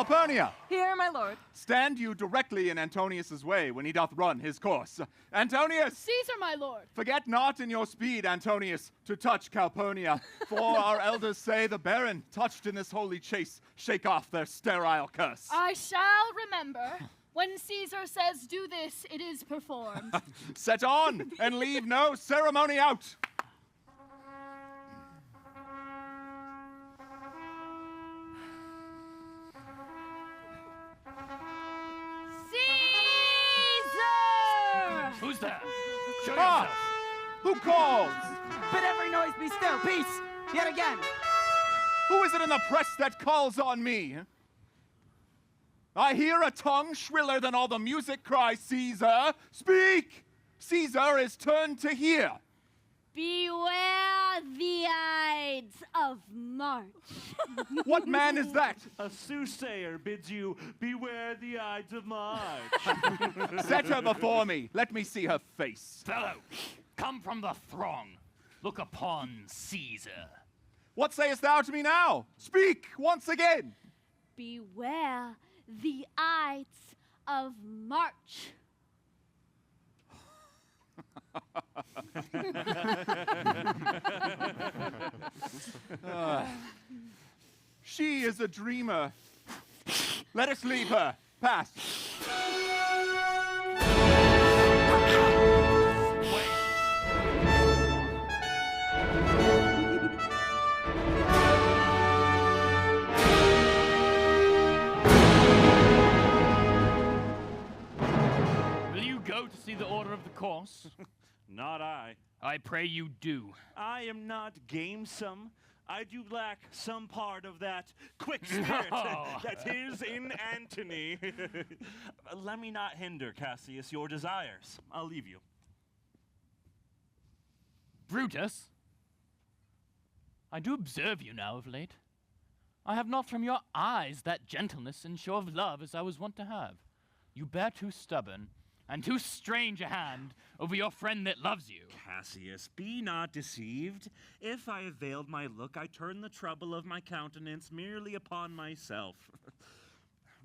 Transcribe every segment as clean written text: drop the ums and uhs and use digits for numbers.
Calpurnia! Here, my lord. Stand you directly in Antonius's way when he doth run his course. Antonius! Caesar, my lord. Forget not in your speed, Antonius, to touch Calpurnia, for our elders say the Baron, touched in this holy chase, shake off their sterile curse. I shall remember. When Caesar says do this, it is performed. Set on, and leave no ceremony out. Caesar! Who's there? Show Ah! yourself. Who calls? Bid every noise be still. Peace. Yet again. Who is it in the press that calls on me? I hear a tongue shriller than all the music cry, Caesar. Speak! Caesar is turned to hear. Beware the Ides of March. What man is that? A soothsayer bids you beware the Ides of March. Set her before me. Let me see her face. Fellow, come from the throng. Look upon Caesar. What sayest thou to me now? Speak once again. Beware the Ides of March. She is a dreamer. Let us leave her. Pass. Will you go to see the order of the course? Not I. I pray you do. I am not gamesome. I do lack some part of that quick spirit that is in Antony. Let me not hinder, Cassius, your desires. I'll leave you. Brutus, I do observe you now of late. I have not from your eyes that gentleness and show of love as I was wont to have. You bear too stubborn and too strange a hand over your friend that loves you. Cassius, be not deceived. If I have veiled my look, I turn the trouble of my countenance merely upon myself.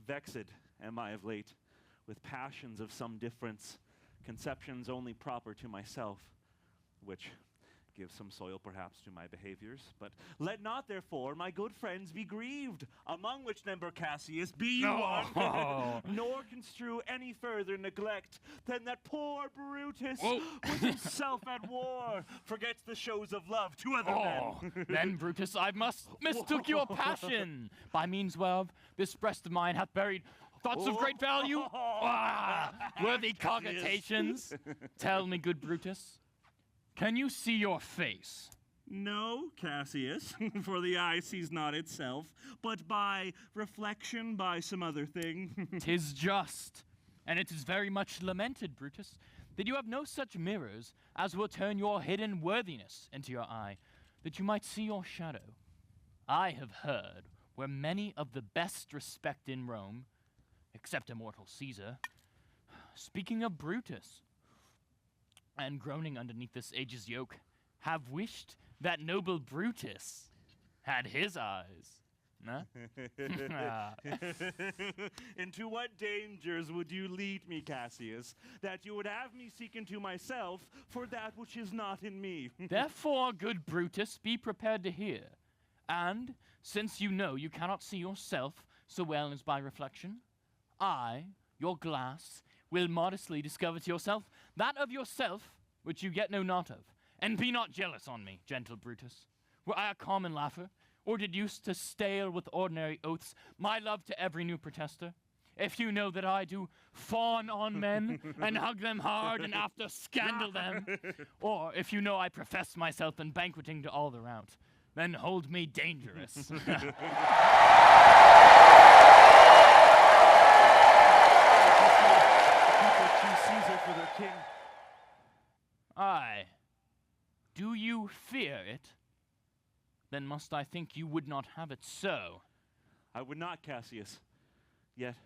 Vexed am I of late, with passions of some difference, conceptions only proper to myself, which give some soil perhaps to my behaviors. But let not, therefore, my good friends be grieved, among which number Cassius be you one, nor construe any further neglect than that poor Brutus, with himself at war, forgets the shows of love to other men. Then, Brutus, I mistook your passion, by means whereof this breast of mine hath buried thoughts of great value, worthy cogitations. Tell me, good Brutus, can you see your face? No, Cassius, for the eye sees not itself, but by reflection, by some other thing. 'Tis just, and it is very much lamented, Brutus, that you have no such mirrors as will turn your hidden worthiness into your eye, that you might see your shadow. I have heard where many of the best respect in Rome, except immortal Caesar, speaking of Brutus, and groaning underneath this age's yoke, have wished that noble Brutus had his eyes. Huh? Into what dangers would you lead me, Cassius, that you would have me seek into myself for that which is not in me? Therefore, good Brutus, be prepared to hear. And, since you know you cannot see yourself so well as by reflection, I, your glass, will modestly discover to yourself that of yourself which you yet know not of. And be not jealous on me, gentle Brutus. Were I a common laugher, or did use to stale with ordinary oaths my love to every new protester? If you know that I do fawn on men and hug them hard and after scandal them, or if you know I profess myself in banqueting to all the rout, then hold me dangerous. Caesar for their king. Aye. Do you fear it? Then must I think you would not have it so. I would not, Cassius. Yet,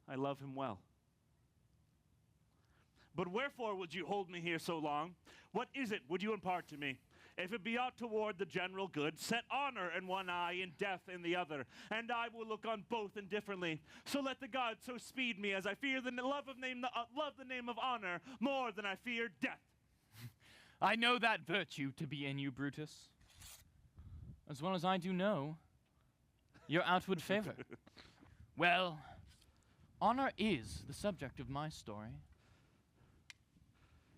I love him well. But wherefore would you hold me here so long? What is it would you impart to me? If it be aught toward the general good, set honor in one eye and death in the other, and I will look on both indifferently. So let the gods so speed me as I fear love the name of honor more than I fear death. I know that virtue to be in you, Brutus, as well as I do know your outward favor. Well, honor is the subject of my story.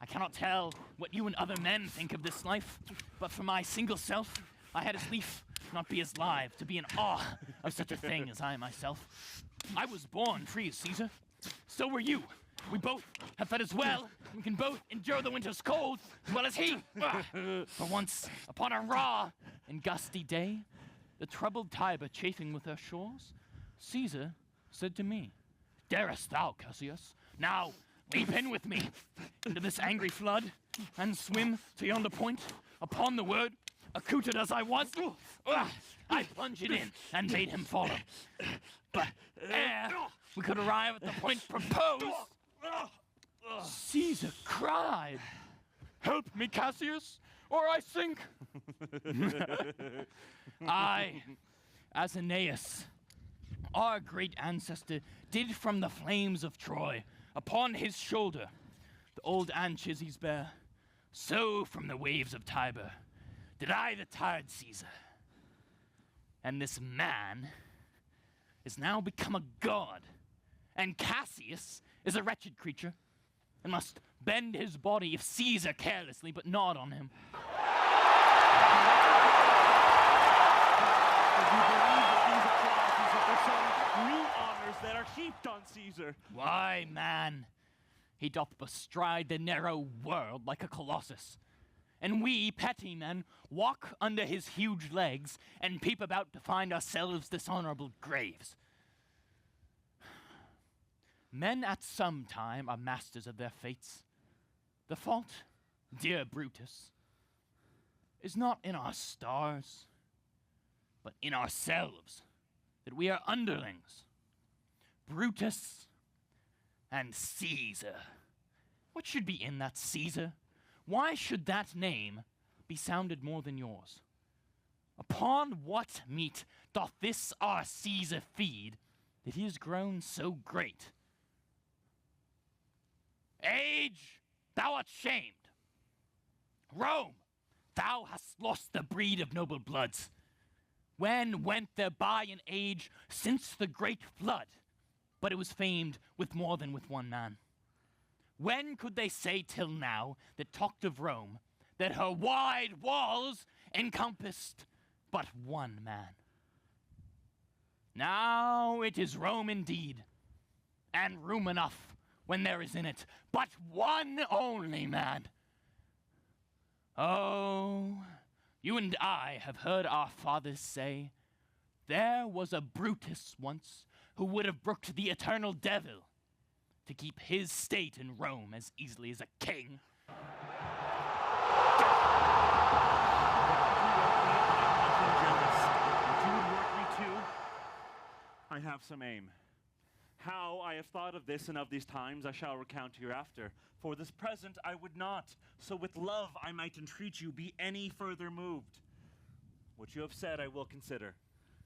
I cannot tell what you and other men think of this life, but for my single self, I had as lief not be as live to be in awe of such a thing as I myself. I was born free as Caesar. So were you. We both have fed as well. We can both endure the winter's cold as well as he. For once, upon a raw and gusty day, the troubled Tiber chafing with her shores, Caesar said to me, "Darest thou, Cassius, now leap in with me into this angry flood and swim to yonder point upon the word, accoutred as I was?" I plunged in and bade him follow. But ere we could arrive at the point proposed, Caesar cried, "Help me, Cassius, or I sink." I, as Aeneas, our great ancestor, did from the flames of Troy upon his shoulder the old Anchises bear, so from the waves of Tiber did I the tired Caesar. And this man is now become a god, and Cassius is a wretched creature, and must bend his body if Caesar carelessly but nod on him. Do you believe that these applauses are for some new honors that are heaped on Caesar? Why, man, he doth bestride the narrow world like a colossus, and we, petty men, walk under his huge legs and peep about to find ourselves dishonorable graves. Men at some time are masters of their fates. The fault, dear Brutus, is not in our stars, but in ourselves, that we are underlings. Brutus and Caesar. What should be in that Caesar? Why should that name be sounded more than yours? Upon what meat doth this our Caesar feed, that he is grown so great? Age, thou art shamed. Rome, thou hast lost the breed of noble bloods. When went there by an age since the great flood? But it was famed with more than with one man. When could they say till now that talked of Rome, that her wide walls encompassed but one man? Now it is Rome indeed, and room enough when there is in it but one only man. Oh, you and I have heard our fathers say, there was a Brutus once who would have brooked the eternal devil to keep his state in Rome as easily as a king. I have some aim. How I have thought of this and of these times I shall recount hereafter. For this present I would not, so with love I might entreat you be any further moved. What you have said I will consider.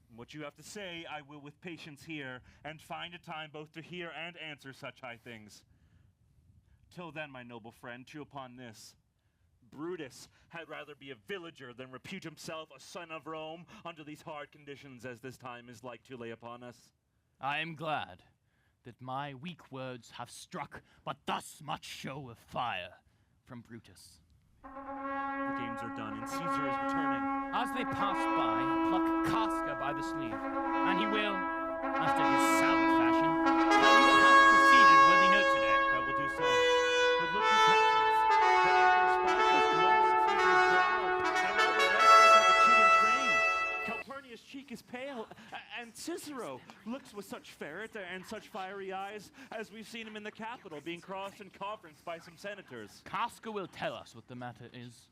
And what you have to say I will with patience hear, and find a time both to hear and answer such high things. Till then, my noble friend, chew upon this. Brutus had rather be a villager than repute himself a son of Rome under these hard conditions as this time is like to lay upon us. I am glad that my weak words have struck but thus much show of fire from Brutus. The games are done, and Caesar is returning. As they pass by, pluck Casca by the sleeve, and he will, after his sour fashion, tell you what hath proceeded worthy note today. I will do so. But look, you captains, the emperor's spotless glow on Caesar's brow, and all the rest is of a chidden train. Calpurnia's cheek is pale, and Cicero looks with such ferret and such fiery eyes as we've seen him in the Capitol being crossed in conference by some senators. Casca will tell us what the matter is.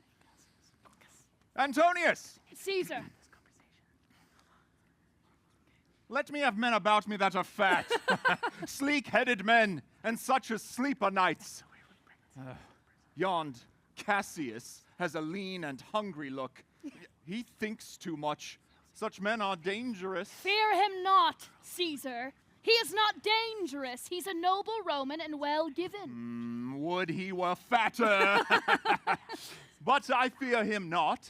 Antonius! Caesar, Let me have men about me that are fat, sleek-headed men, and such as sleep o' nights. Yond, Cassius has a lean and hungry look. He thinks too much. Such men are dangerous. Fear him not, Caesar. He is not dangerous. He's a noble Roman and well given. Would he were fatter! But I fear him not.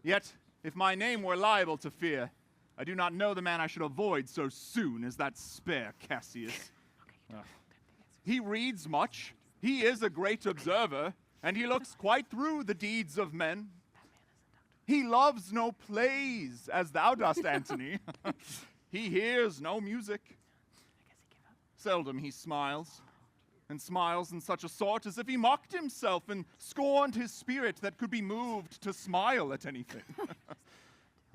Yet, if my name were liable to fear, I do not know the man I should avoid so soon as that spare Cassius. He reads much. He is a great observer, and he looks quite through the deeds of men. He loves no plays, as thou dost, Antony. He hears no music. Seldom he smiles, and smiles in such a sort as if he mocked himself and scorned his spirit that could be moved to smile at anything.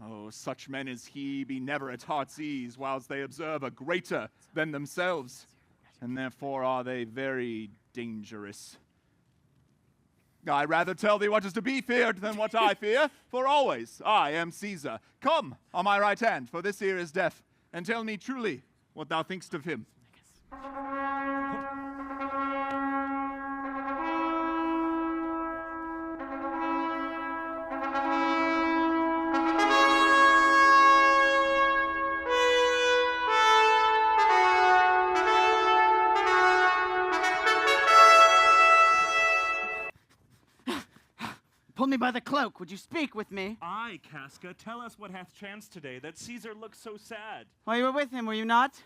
Oh, such men as he be never at heart's ease whilst they observe a greater than themselves, and therefore are they very dangerous. I rather tell thee what is to be feared than what I fear, for always I am Caesar. Come on my right hand, for this here is death, and tell me truly what thou thinkst of him. Pull me by the cloak. Would you speak with me? Aye, Casca, tell us what hath chanced today, that Caesar looks so sad. Well, you were with him, were you not?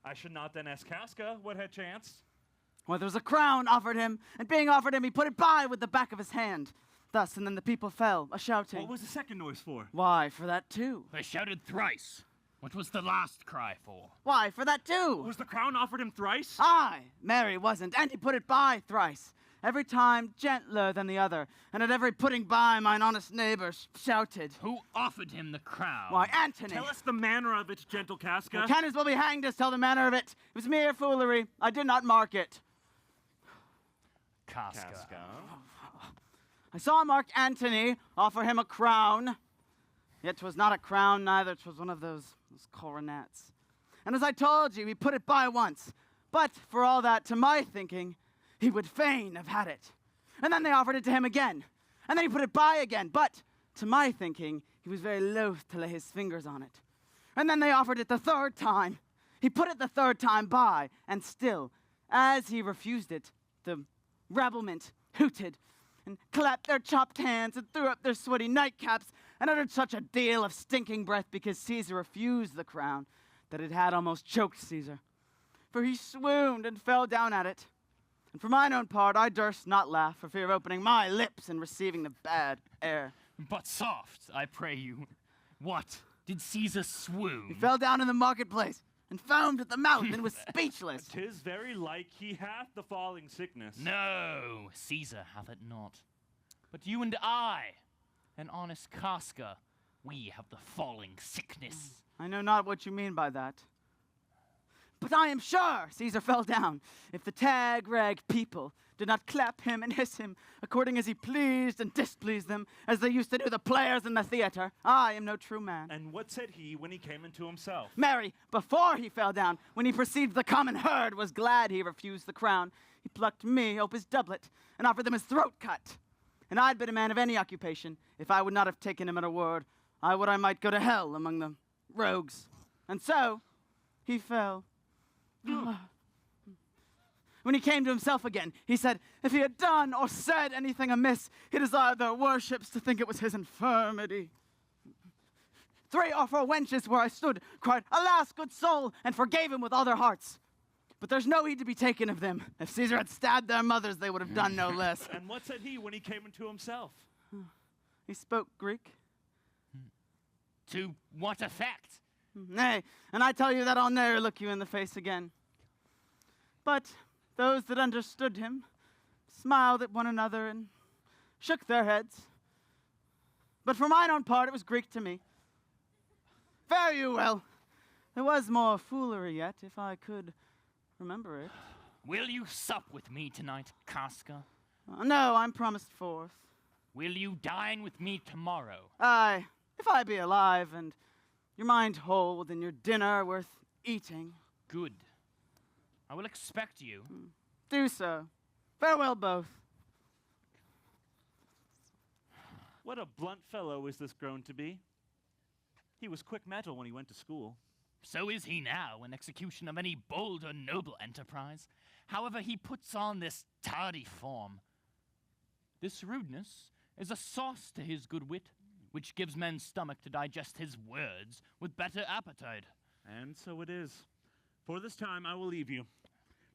I should not then ask Casca what had chanced. Well, there was a crown offered him, and being offered him, he put it by with the back of his hand. Thus, and then the people fell, a-shouting. What was the second noise for? Why, for that too. They shouted thrice. What was the last cry for? Why, for that too. Was the crown offered him thrice? Aye, Mary wasn't, and he put it by thrice. Every time gentler than the other, and at every putting by mine honest neighbours shouted. Who offered him the crown? Why, Antony. Tell us the manner of it, gentle Casca. Can as well be hanged as tell the manner of it. It was mere foolery. I did not mark it. Casca. I saw Mark Antony offer him a crown. Yet 'twas not a crown neither, 'twas one of those coronets. And as I told you, he put it by once. But for all that, to my thinking, he would fain have had it. And then they offered it to him again. And then he put it by again. But to my thinking, he was very loath to lay his fingers on it. And then they offered it the third time. He put it the third time by, and still, as he refused it, the rabblement hooted and clapped their chopped hands and threw up their sweaty nightcaps and uttered such a deal of stinking breath because Caesar refused the crown that it had almost choked Caesar. For he swooned and fell down at it. And for mine own part, I durst not laugh for fear of opening my lips and receiving the bad air. But soft, I pray you. What? Did Caesar swoon? He fell down in the marketplace and foamed at the mouth and was speechless. 'Tis very like he hath the falling sickness. No, Caesar hath it not. But you and I, an honest Casca, we have the falling sickness. I know not what you mean by that. But I am sure Caesar fell down if the tag-rag people did not clap him and hiss him according as he pleased and displeased them, as they used to do the players in the theater. I am no true man. And what said he when he came into himself? Mary, before he fell down, when he perceived the common herd was glad he refused the crown, he plucked me ope his doublet and offered them his throat cut. And I'd been a man of any occupation if I would not have taken him at a word. I would I might go to hell among the rogues. And so he fell. When he came to himself again, he said, if he had done or said anything amiss, he desired their worships to think it was his infirmity. 3 or 4 wenches where I stood cried, alas, good soul, and forgave him with all their hearts. But there's no heed to be taken of them. If Caesar had stabbed their mothers, they would have done no less. And what said he when he came into himself? He spoke Greek. To what effect? Nay, and I tell you that I'll ne'er look you in the face again. But those that understood him smiled at one another and shook their heads. But for mine own part, it was Greek to me. Fare you well. There was more foolery yet, if I could remember it. Will you sup with me tonight, Casca? No, I'm promised forth. Will you dine with me tomorrow? Aye, if I be alive and your mind whole, then your dinner worth eating. Good. I will expect you. Do so. Farewell both. What a blunt fellow is this grown to be. He was quick mental when he went to school. So is he now in execution of any bold or noble enterprise. However, he puts on this tardy form. This rudeness is a sauce to his good wit, which gives men stomach to digest his words with better appetite. And so it is. For this time, I will leave you.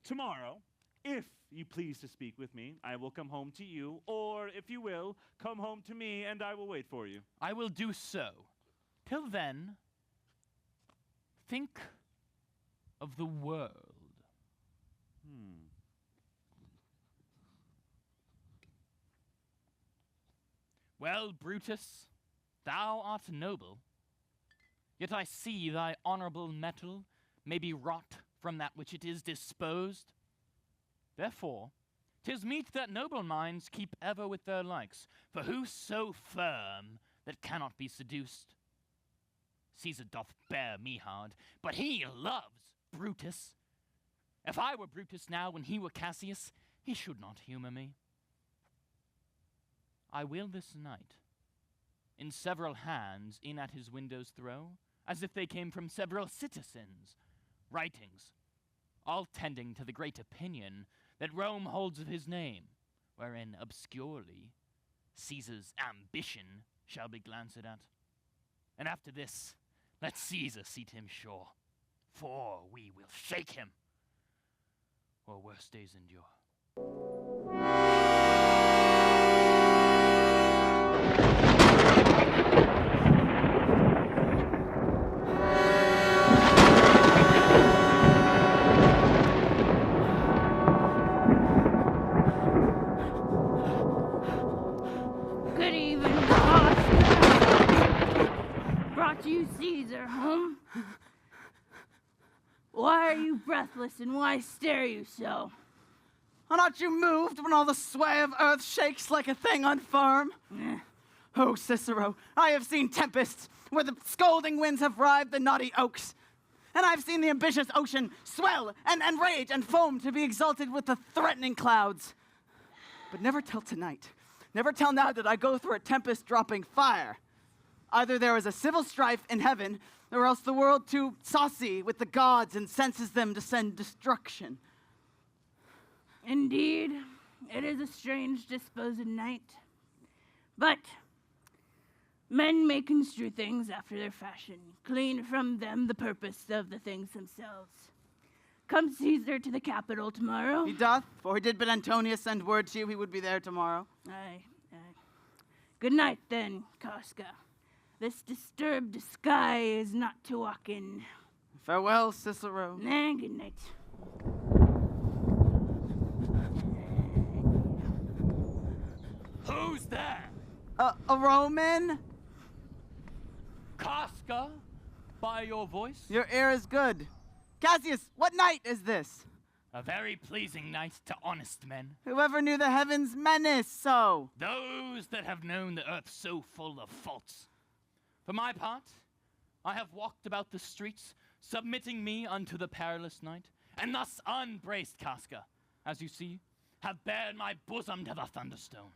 Tomorrow, if you please to speak with me, I will come home to you, or if you will, come home to me, and I will wait for you. I will do so. Till then, think of the world. Well, Brutus, thou art noble, yet I see thy honorable metal may be wrought from that which it is disposed. Therefore, 'tis meet that noble minds keep ever with their likes, for who so firm that cannot be seduced? Caesar doth bear me hard, but he loves Brutus. If I were Brutus now when he were Cassius, he should not humor me. I will this night, in several hands in at his windows throw, as if they came from several citizens, writings, all tending to the great opinion that Rome holds of his name, wherein obscurely Caesar's ambition shall be glanced at. And after this, let Caesar seat him sure, for we will shake him, or worse days endure. Good evening, boss. Brought you Caesar, huh? Why are you breathless and why stare you so? Are not you moved when all the sway of earth shakes like a thing unfirm? Oh, Cicero, I have seen tempests where the scolding winds have rived the knotty oaks. And I've seen the ambitious ocean swell and rage and foam to be exalted with the threatening clouds. But never till tonight, never till now did I go through a tempest dropping fire. Either there is a civil strife in heaven, or else the world too saucy with the gods and senses them to send destruction. Indeed, it is a strange disposed night. But men may construe things after their fashion, glean from them the purpose of the things themselves. Come Caesar to the Capitol tomorrow. He doth, for he did bid Antonius send word to you he would be there tomorrow. Aye. Good night then, Casca. This disturbed sky is not to walk in. Farewell, Cicero. Nah, good night. Who's there? A Roman? Casca, by your voice? Your ear is good. Cassius, what night is this? A very pleasing night to honest men. Whoever knew the heavens menace so? Those that have known the earth so full of faults. For my part, I have walked about the streets, submitting me unto the perilous night, and thus unbraced Casca, as you see, have bared my bosom to the thunderstone.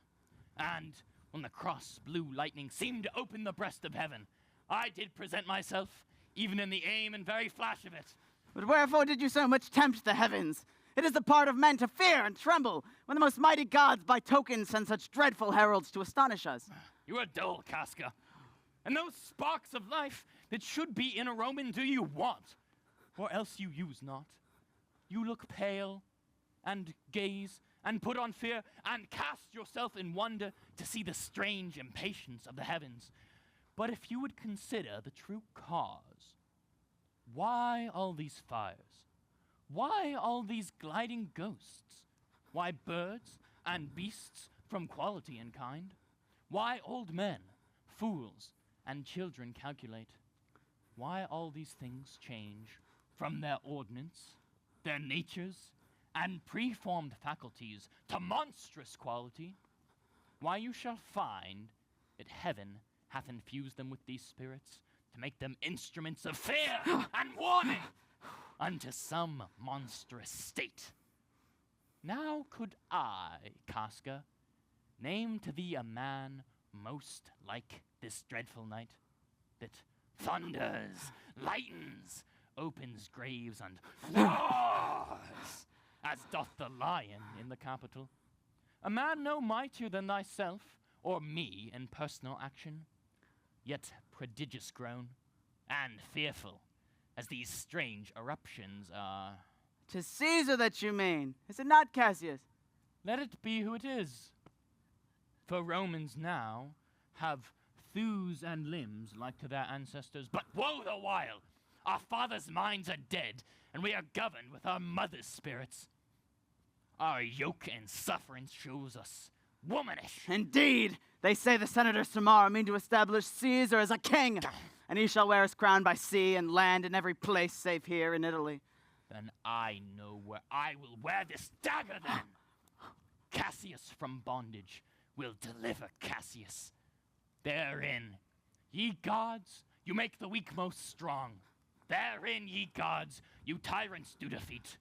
And when the cross blue lightning seemed to open the breast of heaven, I did present myself, even in the aim and very flash of it. But wherefore did you so much tempt the heavens? It is the part of men to fear and tremble, when the most mighty gods by tokens send such dreadful heralds to astonish us. You are dull, Casca. And those sparks of life that should be in a Roman do you want, or else you use not. You look pale, and gaze, and put on fear, and cast yourself in wonder to see the strange impatience of the heavens. But if you would consider the true cause, why all these fires? Why all these gliding ghosts? Why birds and beasts from quality and kind? Why old men, fools, and children calculate? Why all these things change from their ordinance, their natures, and preformed faculties to monstrous quality? Why you shall find that heaven hath infused them with these spirits to make them instruments of fear and warning unto some monstrous state. Now could I, Casca, name to thee a man most like this dreadful night, that thunders, lightens, opens graves, and roars, as doth the lion in the Capitol. A man no mightier than thyself, or me in personal action, yet prodigious grown, and fearful, as these strange eruptions are. 'Tis Caesar that you mean, is it not, Cassius? Let it be who it is. For Romans now have thews and limbs like to their ancestors, but woe the while! Our fathers' minds are dead, and we are governed with our mothers' spirits. Our yoke and sufferance shows us womanish. Indeed, they say the senators tomorrow mean to establish Caesar as a king, and he shall wear his crown by sea and land in every place save here in Italy. Then I know where I will wear this dagger then. Cassius from bondage will deliver Cassius. Therein, ye gods, you make the weak most strong. Therein, ye gods, you tyrants do defeat.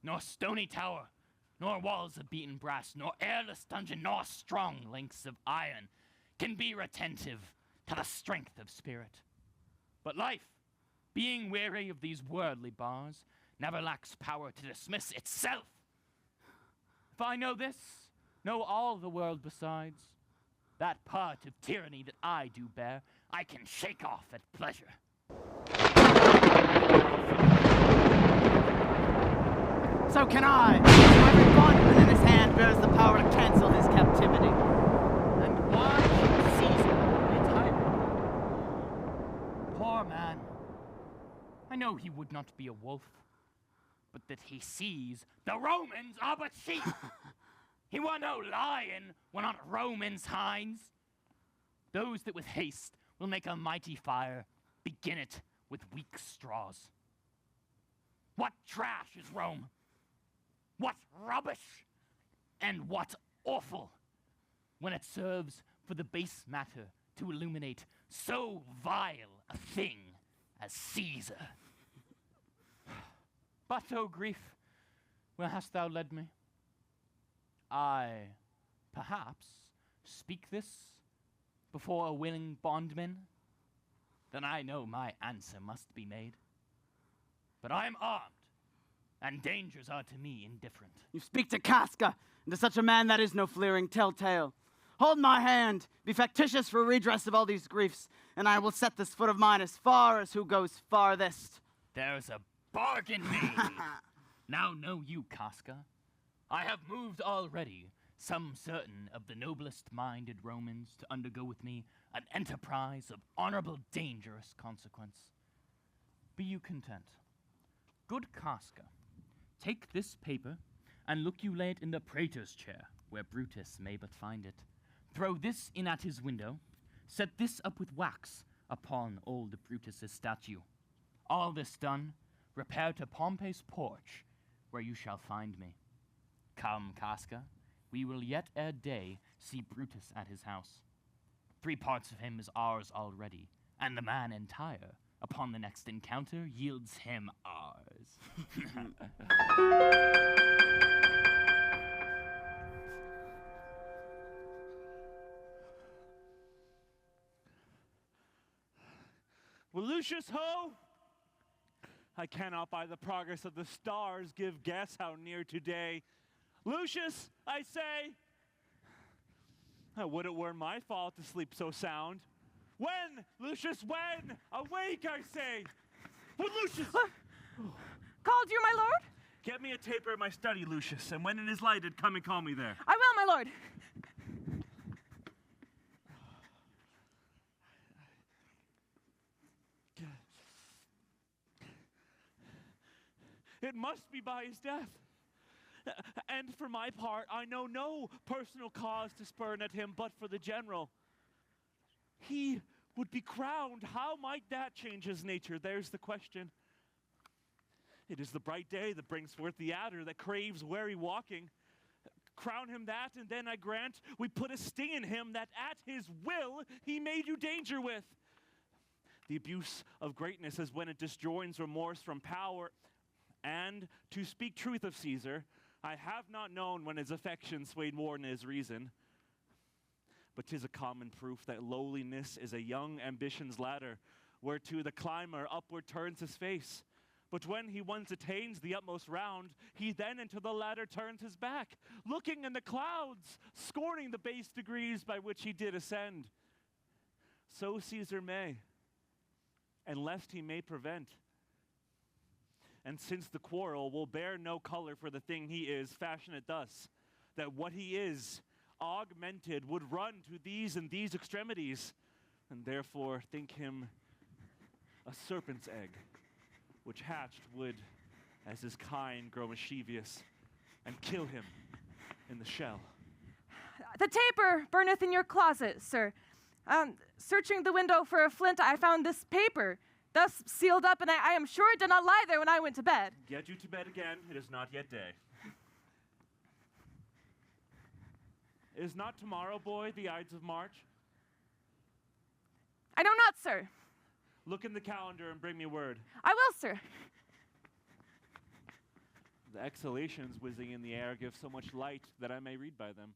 Nor stony tower, nor walls of beaten brass, nor airless dungeon, nor strong links of iron can be retentive to the strength of spirit. But life, being weary of these worldly bars, never lacks power to dismiss itself. If I know this, know all the world besides, that part of tyranny that I do bear, I can shake off at pleasure. So can I. So every bondman in his hand bears the power to cancel his captivity. And why should Caesar be a tyrant? Poor man. I know he would not be a wolf, but that he sees the Romans are but sheep. He were no lion, were not Romans' hinds. Those that with haste will make a mighty fire begin it with weak straws. What trash is Rome? What rubbish? And what awful when it serves for the base matter to illuminate so vile a thing as Caesar. But, O grief, where hast thou led me? I, perhaps, speak this before a willing bondman? Then I know my answer must be made. But I am armed, and dangers are to me indifferent. You speak to Casca, and to such a man that is no fleering telltale. Hold my hand, be factitious for redress of all these griefs, and I will set this foot of mine as far as who goes farthest. There's a bargain made. Now know you, Casca, I have moved already some certain of the noblest minded Romans to undergo with me an enterprise of honorable dangerous consequence. Be you content. Good Casca, take this paper, and look you lay it in the praetor's chair, where Brutus may but find it. Throw this in at his window, set this up with wax upon old Brutus's statue. All this done, repair to Pompey's porch, where you shall find me. Come, Casca, we will yet ere day see Brutus at his house. 3 parts of him is ours already, and the man entire, upon the next encounter, yields him ours. Will Lucius ho? I cannot by the progress of the stars give guess how near today. Lucius, I say. Would it were my fault to sleep so sound. When, Lucius, when? Awake, I say. Would Lucius? Called you, my lord? Get me a taper in my study, Lucius, and when it is lighted, come and call me there. I will, my lord. It must be by his death. And for my part, I know no personal cause to spurn at him but for the general. He would be crowned. How might that change his nature? There's the question. It is the bright day that brings forth the adder that craves wary walking. Crown him that, and then I grant we put a sting in him that at his will he made you danger with. The abuse of greatness is when it disjoins remorse from power. And to speak truth of Caesar, I have not known when his affection swayed more than his reason. But 'tis a common proof that lowliness is a young ambition's ladder, whereto the climber upward turns his face. But when he once attains the utmost round, he then into the ladder turns his back, looking in the clouds, scorning the base degrees by which he did ascend. So Caesar may, and lest he may prevent. And since the quarrel will bear no color for the thing he is, fashion it thus, that what he is, augmented, would run to these and these extremities, and therefore think him a serpent's egg, which hatched would, as his kind, grow mischievous, and kill him in the shell. The taper burneth in your closet, sir. Searching the window for a flint, I found this paper, thus sealed up, and I am sure it did not lie there when I went to bed. Get you to bed again, it is not yet day. Is not tomorrow, boy, the Ides of March? I know not, sir. Look in the calendar and bring me word. I will, sir. The exhalations whizzing in the air give so much light that I may read by them.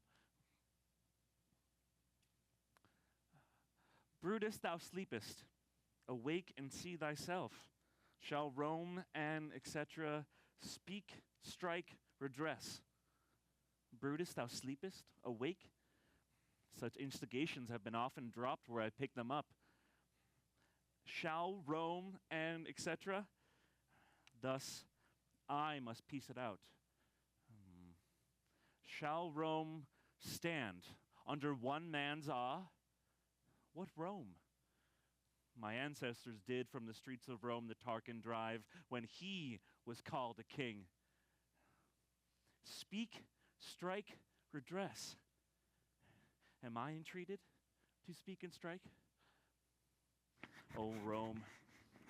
Brutus, thou sleepest. Awake and see thyself. Shall Rome and etc. speak, strike, redress. Brutus, thou sleepest. Awake. Such instigations have been often dropped where I pick them up. Shall Rome and etc. Thus I must piece it out. Shall Rome stand under one man's awe? What Rome? My ancestors did from the streets of Rome the Tarquin drive when he was called a king. Speak, strike, redress. Am I entreated to speak and strike? O Rome,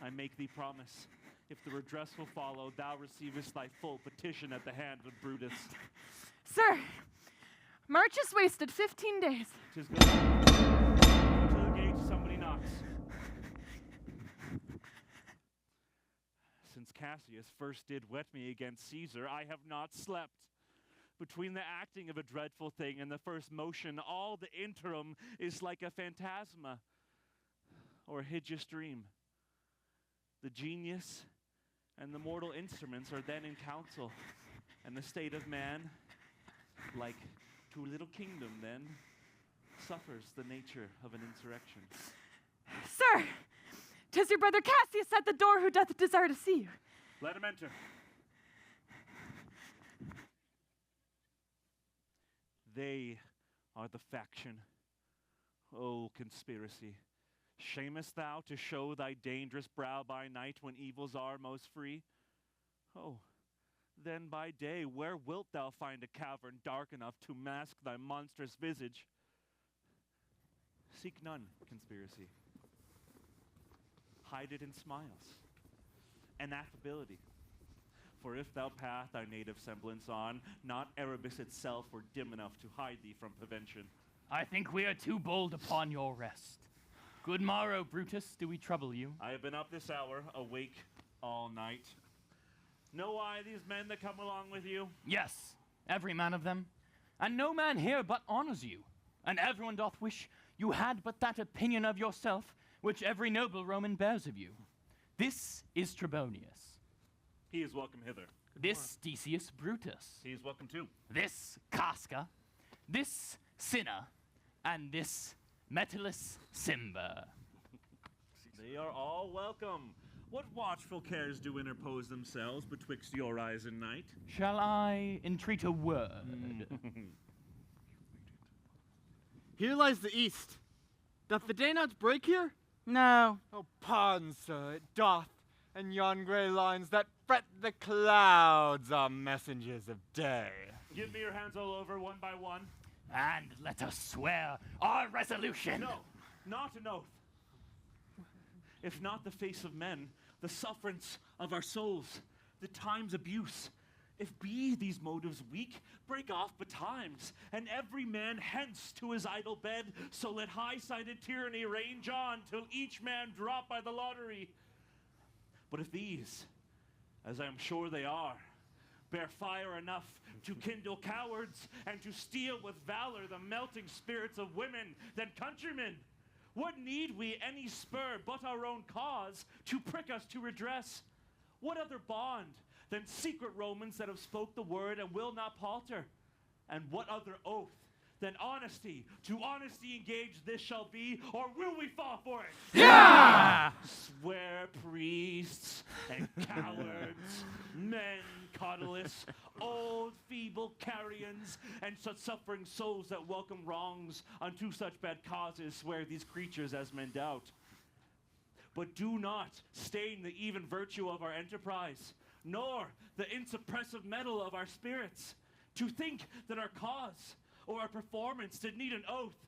I make thee promise, if the redress will follow, thou receivest thy full petition at the hand of Brutus. Sir, March is wasted 15 days. 'Tis good. Go to the gate, somebody knocks. Since Cassius first did wet me against Caesar, I have not slept. Between the acting of a dreadful thing and the first motion, all the interim is like a phantasma or a hideous dream. The genius and the mortal instruments are then in council, and the state of man, like to a little kingdom then, suffers the nature of an insurrection. Sir, 'tis your brother Cassius at the door who doth desire to see you. Let him enter. They are the faction. O conspiracy, shamest thou to show thy dangerous brow by night when evils are most free? Oh, then by day where wilt thou find a cavern dark enough to mask thy monstrous visage? Seek none, conspiracy. Hide it in smiles and affability. For if thou path thy native semblance on, not Erebus itself were dim enough to hide thee from prevention. I think we are too bold upon your rest. Good morrow, Brutus. Do we trouble you? I have been up this hour, awake all night. Know I these men that come along with you? Yes, every man of them. And no man here but honors you. And everyone doth wish you had but that opinion of yourself which every noble Roman bears of you. This is Trebonius. He is welcome hither. This Decius Brutus. He is welcome too. This Casca. This Cinna. And this Metellus Cimber. They are all welcome. What watchful cares do interpose themselves betwixt your eyes and night? Shall I entreat a word? Here lies the east. Doth the day not break here? No. Oh, pardon, sir, it doth. And yon grey lines that fret the clouds are messengers of day. Give me your hands all over, one by one. And let us swear our resolution. No, not an oath. If not the face of men, the sufferance of our souls, the time's abuse. If be these motives weak, break off betimes, and every man hence to his idle bed, so let high-sided tyranny range on, till each man drop by the lottery. But if these, as I am sure they are, bear fire enough to kindle cowards, and to steel with valor the melting spirits of women than countrymen. What need we any spur but our own cause to prick us to redress? What other bond than secret Romans that have spoke the word and will not palter? And what other oath than honesty? To honesty engaged this shall be, or will we fall for it? Yeah! Swear priests and cowards, men cautelous, old feeble carrions, and such suffering souls that welcome wrongs unto such bad causes, swear these creatures as men doubt. But do not stain the even virtue of our enterprise, nor the insuppressive metal of our spirits, to think that our cause or our performance did need an oath,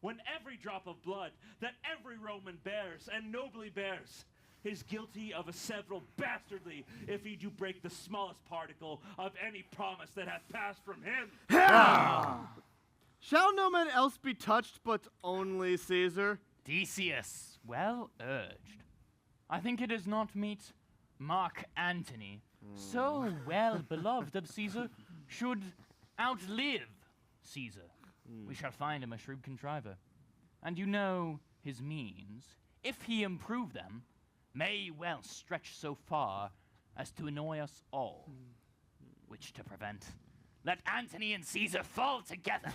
when every drop of blood that every Roman bears, and nobly bears, is guilty of a several bastardly, if he do break the smallest particle of any promise that hath passed from him. Shall no man else be touched but only Caesar? Decius, well urged. I think it is not meet Mark Antony, so well beloved of Caesar, should outlive Caesar. We shall find him a shrewd contriver. And you know his means, if he improve them, may well stretch so far as to annoy us all. Which to prevent, let Antony and Caesar fall together.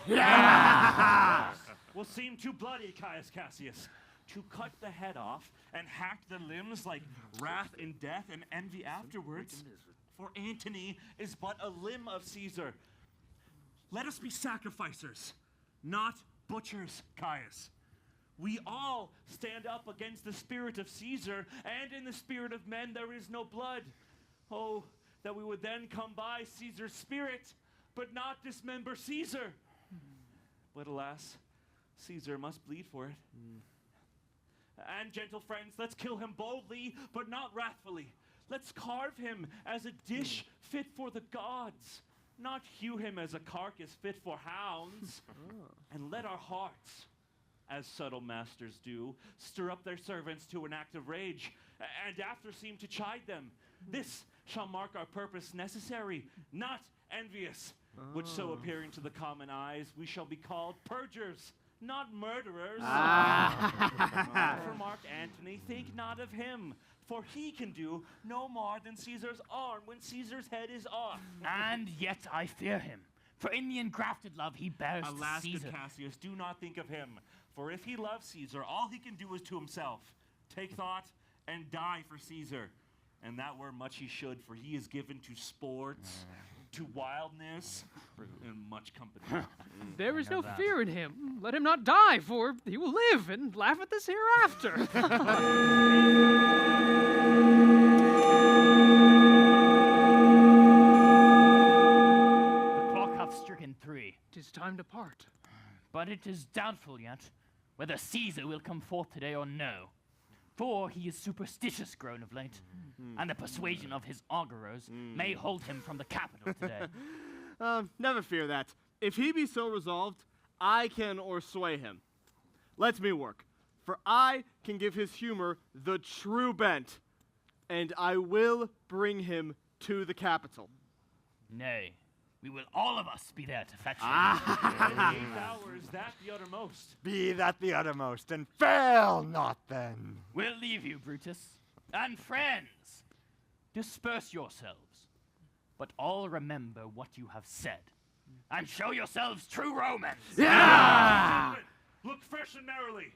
Will seem too bloody, Caius Cassius, to cut the head off and hack the limbs like wrath in death and envy afterwards. For Antony is but a limb of Caesar. Let us be sacrificers, not butchers, Caius. We all stand up against the spirit of Caesar, and in the spirit of men there is no blood. Oh, that we would then come by Caesar's spirit, but not dismember Caesar. But alas, Caesar must bleed for it. And gentle friends, let's kill him boldly, but not wrathfully. Let's carve him as a dish fit for the gods, not hew him as a carcass fit for hounds. And let our hearts, as subtle masters do, stir up their servants to an act of rage, and after seem to chide them. This shall mark our purpose necessary, not envious, which so appearing to the common eyes, we shall be called purgers, not murderers. For Mark Antony, think not of him, for he can do no more than Caesar's arm when Caesar's head is off. And yet I fear him, for in the engrafted love he bears to Alas, Caesar. good Cassius, do not think of him, for if he loves Caesar, all he can do is to himself take thought and die for Caesar. And that were much he should, for he is given to sports, to wildness, and much company. There is no that. fear in him. Let him not die, for he will live and laugh at this hereafter. The clock hath stricken 3, 'Tis time to part. but it is doubtful yet whether Caesar will come forth today or no. For he is superstitious grown of late, and the persuasion of his augurers may hold him from the capital today. Never fear that. If he be so resolved, I can o'ersway him. Let me work, for I can give his humor the true bent, and I will bring him to the capital. Nay, we will all of us be there to fetch him. 8 hours, that the uttermost. Be that the uttermost, and fail not then. We'll leave you, Brutus. And friends, disperse yourselves, but all remember what you have said, and show yourselves true Romans. Gentlemen, look fresh and merrily.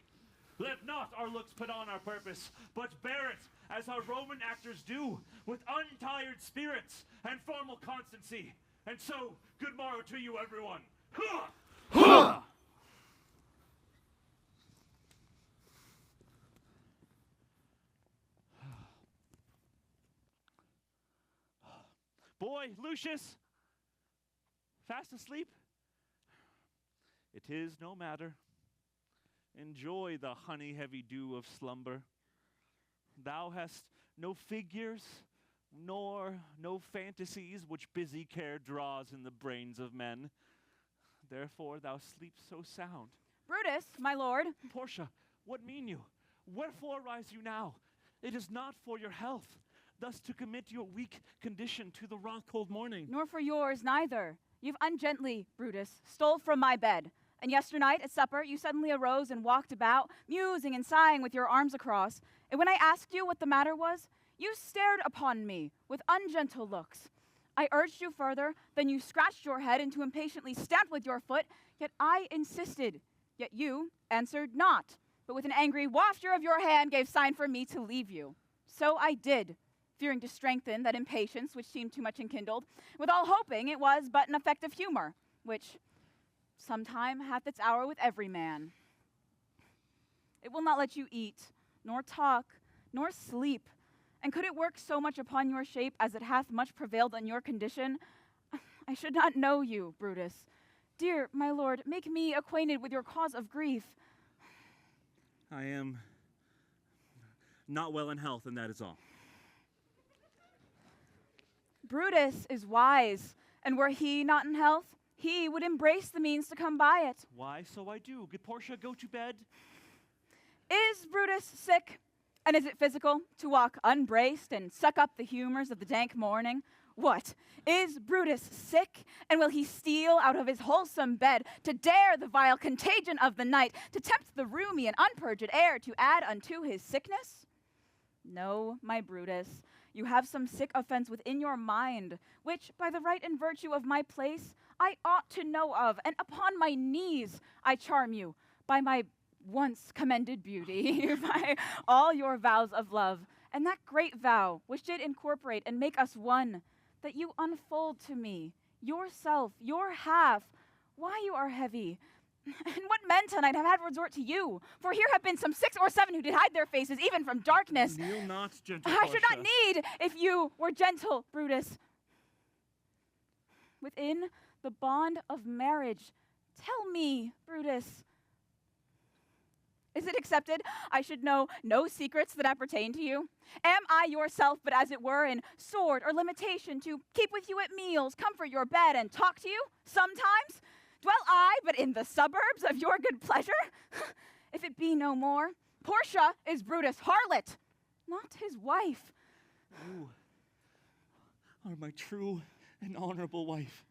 Let not our looks put on our purpose, but bear it as our Roman actors do, with untired spirits and formal constancy. And so, good morrow to you, everyone. Boy, Lucius, fast asleep? It is no matter. Enjoy the honey-heavy dew of slumber. Thou hast no figures, nor no fantasies which busy care draws in the brains of men. Therefore thou sleep so sound. Brutus, my lord. Portia, what mean you? Wherefore rise you now? It is not for your health. thus to commit your weak condition to the raw cold morning. Nor for yours neither. You've ungently, Brutus, stole from my bed. And yesternight at supper, you suddenly arose and walked about, musing and sighing with your arms across. And when I asked you what the matter was, you stared upon me with ungentle looks. I urged you further, then you scratched your head and too impatiently stamped with your foot, yet I insisted. Yet you answered not, but with an angry wafture of your hand gave sign for me to leave you. So I did, fearing to strengthen that impatience which seemed too much enkindled, withal hoping it was but an effect of humor, which sometime hath its hour with every man. It will not let you eat, nor talk, nor sleep. And could it work so much upon your shape as it hath much prevailed on your condition? I should not know you, Brutus. Dear my lord, make me acquainted with your cause of grief. I am not well in health, and that is all. Brutus is wise, and were he not in health, he would embrace the means to come by it. Why, so I do. Good Portia, go to bed. Is Brutus sick? And is it physical to walk unbraced and suck up the humors of the dank morning? What? Is Brutus sick? And will he steal out of his wholesome bed to dare the vile contagion of the night, to tempt the roomy and unpurged air to add unto his sickness? No, my Brutus, you have some sick offense within your mind, which, by the right and virtue of my place, I ought to know of, and upon my knees I charm you, by my once commended beauty, by all your vows of love, and that great vow which did incorporate and make us one, that you unfold to me, yourself, your half, why you are heavy. And what men tonight have had resort to you? For here have been some 6 or 7 who did hide their faces even from darkness. Kneel not, gentle I should not Portia. need if you were gentle, Brutus. Within the bond of marriage, tell me, Brutus, is it accepted I should know no secrets that appertain to you? Am I yourself, but as it were in sword or limitation, to keep with you at meals, comfort your bed, and talk to you sometimes? Dwell I but in the suburbs of your good pleasure? If it be no more, Portia is Brutus' harlot, not his wife. You are my true and honorable wife,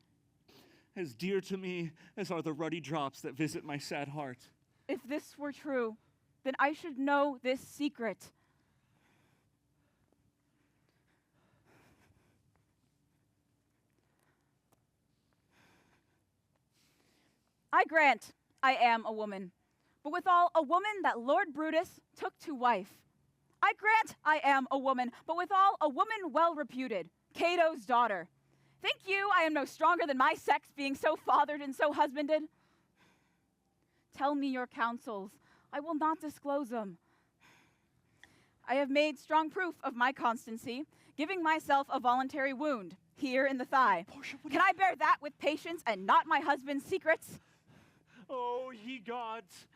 as dear to me as are the ruddy drops that visit my sad heart. If this were true, then I should know this secret. I grant I am a woman, but withal a woman that Lord Brutus took to wife. I grant I am a woman, but withal a woman well reputed, Cato's daughter. Think you I am no stronger than my sex, being so fathered and so husbanded? Tell me your counsels. I will not disclose them. I have made strong proof of my constancy, giving myself a voluntary wound here in the thigh. Portia, Can I bear that with patience and not my husband's secrets? Oh, ye gods,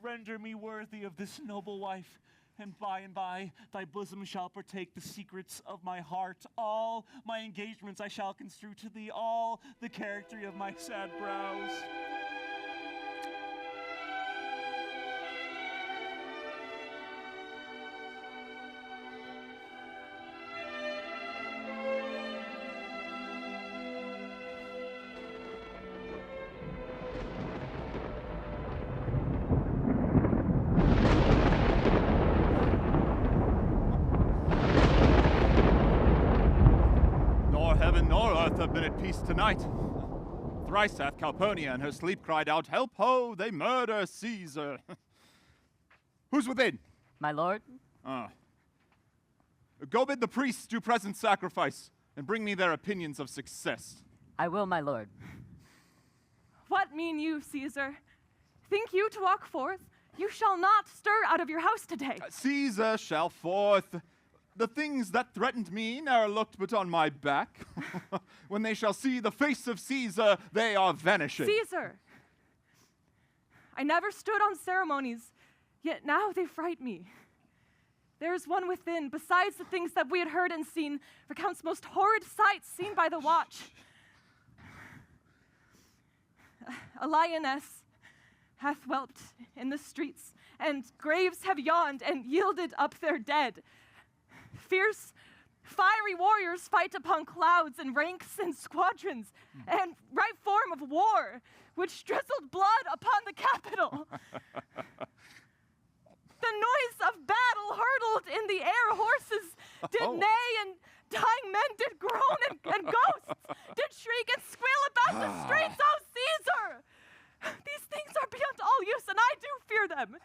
render me worthy of this noble wife, and by thy bosom shall partake the secrets of my heart. All my engagements I shall construe to thee, all the character of my sad brows. Nor heaven nor earth have been at peace tonight. Thrice hath Calpurnia in her sleep cried out, "Help ho, they murder Caesar." Who's within? My lord? Go bid the priests do present sacrifice, and bring me their opinions of success. I will, my lord. What mean you, Caesar? Think you to walk forth? You shall not stir out of your house today. Caesar shall forth. The things that threatened me ne'er looked but on my back. When they shall see the face of Caesar, they are vanishing. Caesar! I never stood on ceremonies, yet now they fright me. There is one within, besides the things that we had heard and seen, recounts most horrid sights seen by the watch. A lioness hath whelped in the streets, and graves have yawned and yielded up their dead. Fierce Fiery warriors fight upon clouds in ranks and squadrons, and right form of war, which drizzled blood upon the capital. The noise of battle hurtled in the air. Horses did neigh, and dying men did groan, and ghosts did shriek and squeal about the streets. Oh, Caesar! These things are beyond all use, and I do fear them.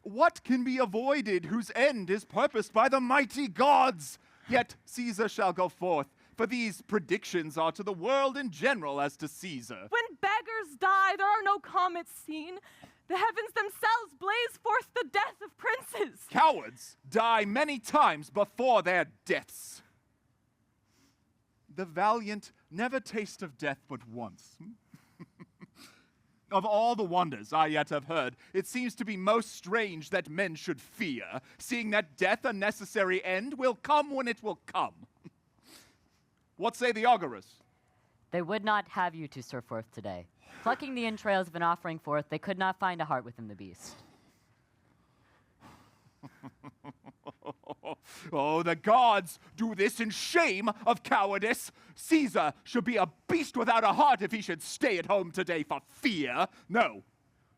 What can be avoided whose end is purposed by the mighty gods? Yet Caesar shall go forth, for these predictions are to the world in general as to Caesar. When beggars die, there are no comets seen. The heavens themselves blaze forth the death of princes. Cowards die many times before their deaths. The valiant never taste of death but once. Of all the wonders I yet have heard, it seems to be most strange that men should fear, seeing that death, a necessary end, will come when it will come. What say the augurers? They would not have you to stir forth today. Plucking the entrails of an offering forth, they could not find a heart within the beast. Oh, the gods do this in shame of cowardice. Caesar should be a beast without a heart if he should stay at home today for fear. No,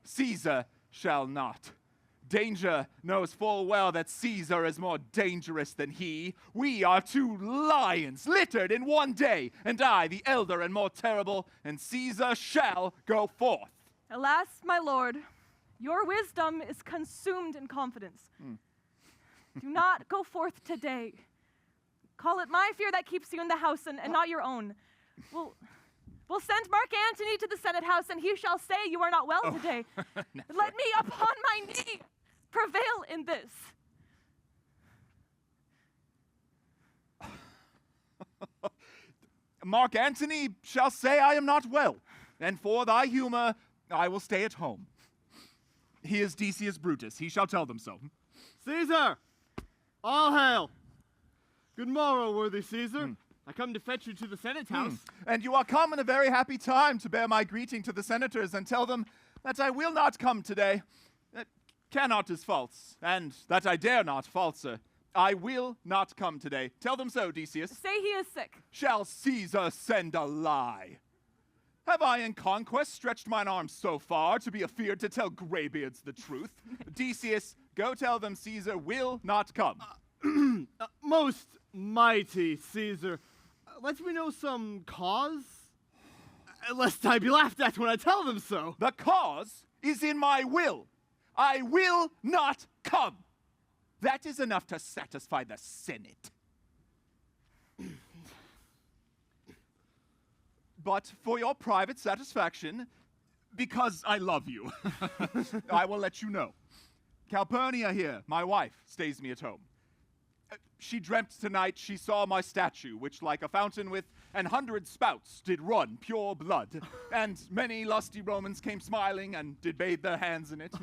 Caesar shall not. Danger knows full well that Caesar is more dangerous than he. We are two lions littered in one day, and I, the elder and more terrible, and Caesar shall go forth. Alas, my lord, your wisdom is consumed in confidence. Do not go forth today. Call it my fear that keeps you in the house and not your own. We'll send Mark Antony to the Senate House, and he shall say you are not well today. Let me upon my knee prevail in this. Mark Antony shall say I am not well, and for thy humor I will stay at home. He is Decius Brutus. He shall tell them so. Caesar! All hail! Good morrow, worthy Caesar. I come to fetch you to the Senate house. And you are come in a very happy time to bear my greeting to the senators and tell them that I will not come today. That cannot is false, and that I dare not falser. I will not come today. Tell them so, Decius. Say he is sick. Shall Caesar send a lie? Have I in conquest stretched mine arms so far to be afeard to tell graybeards the truth? Decius, go tell them Caesar will not come. Most mighty Caesar, let me know some cause, lest I be laughed at when I tell them so. The cause is in my will. I will not come. That is enough to satisfy the Senate. But for your private satisfaction, because I love you, I will let you know. Calpurnia here, my wife, stays me at home. She dreamt tonight she saw my statue, which like a fountain with 100 spouts did run pure blood. And many lusty Romans came smiling and did bathe their hands in it.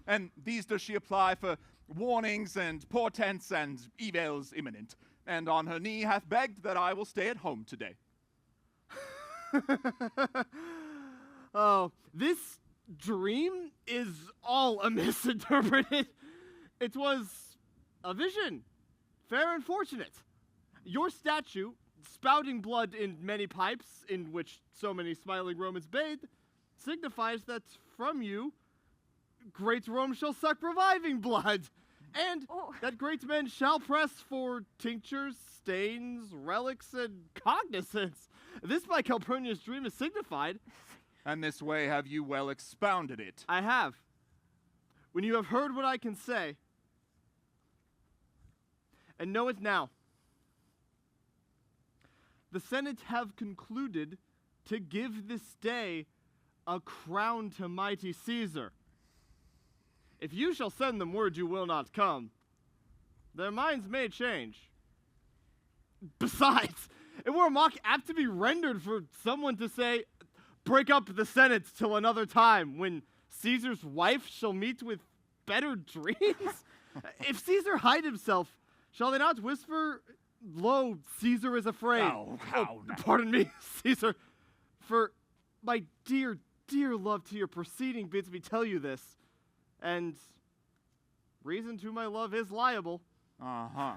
And these does she apply for warnings and portents and evils imminent. And on her knee hath begged that I will stay at home today. Oh, this dream is all misinterpreted. It was a vision, fair and fortunate. Your statue, spouting blood in many pipes, in which so many smiling Romans bathed, signifies that from you, great Rome shall suck reviving blood, and that great men shall press for tinctures, stains, relics, and cognizance. This by Calpurnia's dream is signified. And this way have you well expounded it. I have. When you have heard what I can say, and know it now, the Senate have concluded to give this day a crown to mighty Caesar. If you shall send them word you will not come, their minds may change. Besides, it were a mock apt to be rendered for someone to say, break up the Senate till another time, when Caesar's wife shall meet with better dreams? If Caesar hide himself, shall they not whisper, lo, Caesar is afraid? Oh, how now? Pardon me, Caesar, for my dear, dear love to your proceeding bids me tell you this, and reason to my love is liable. Uh-huh.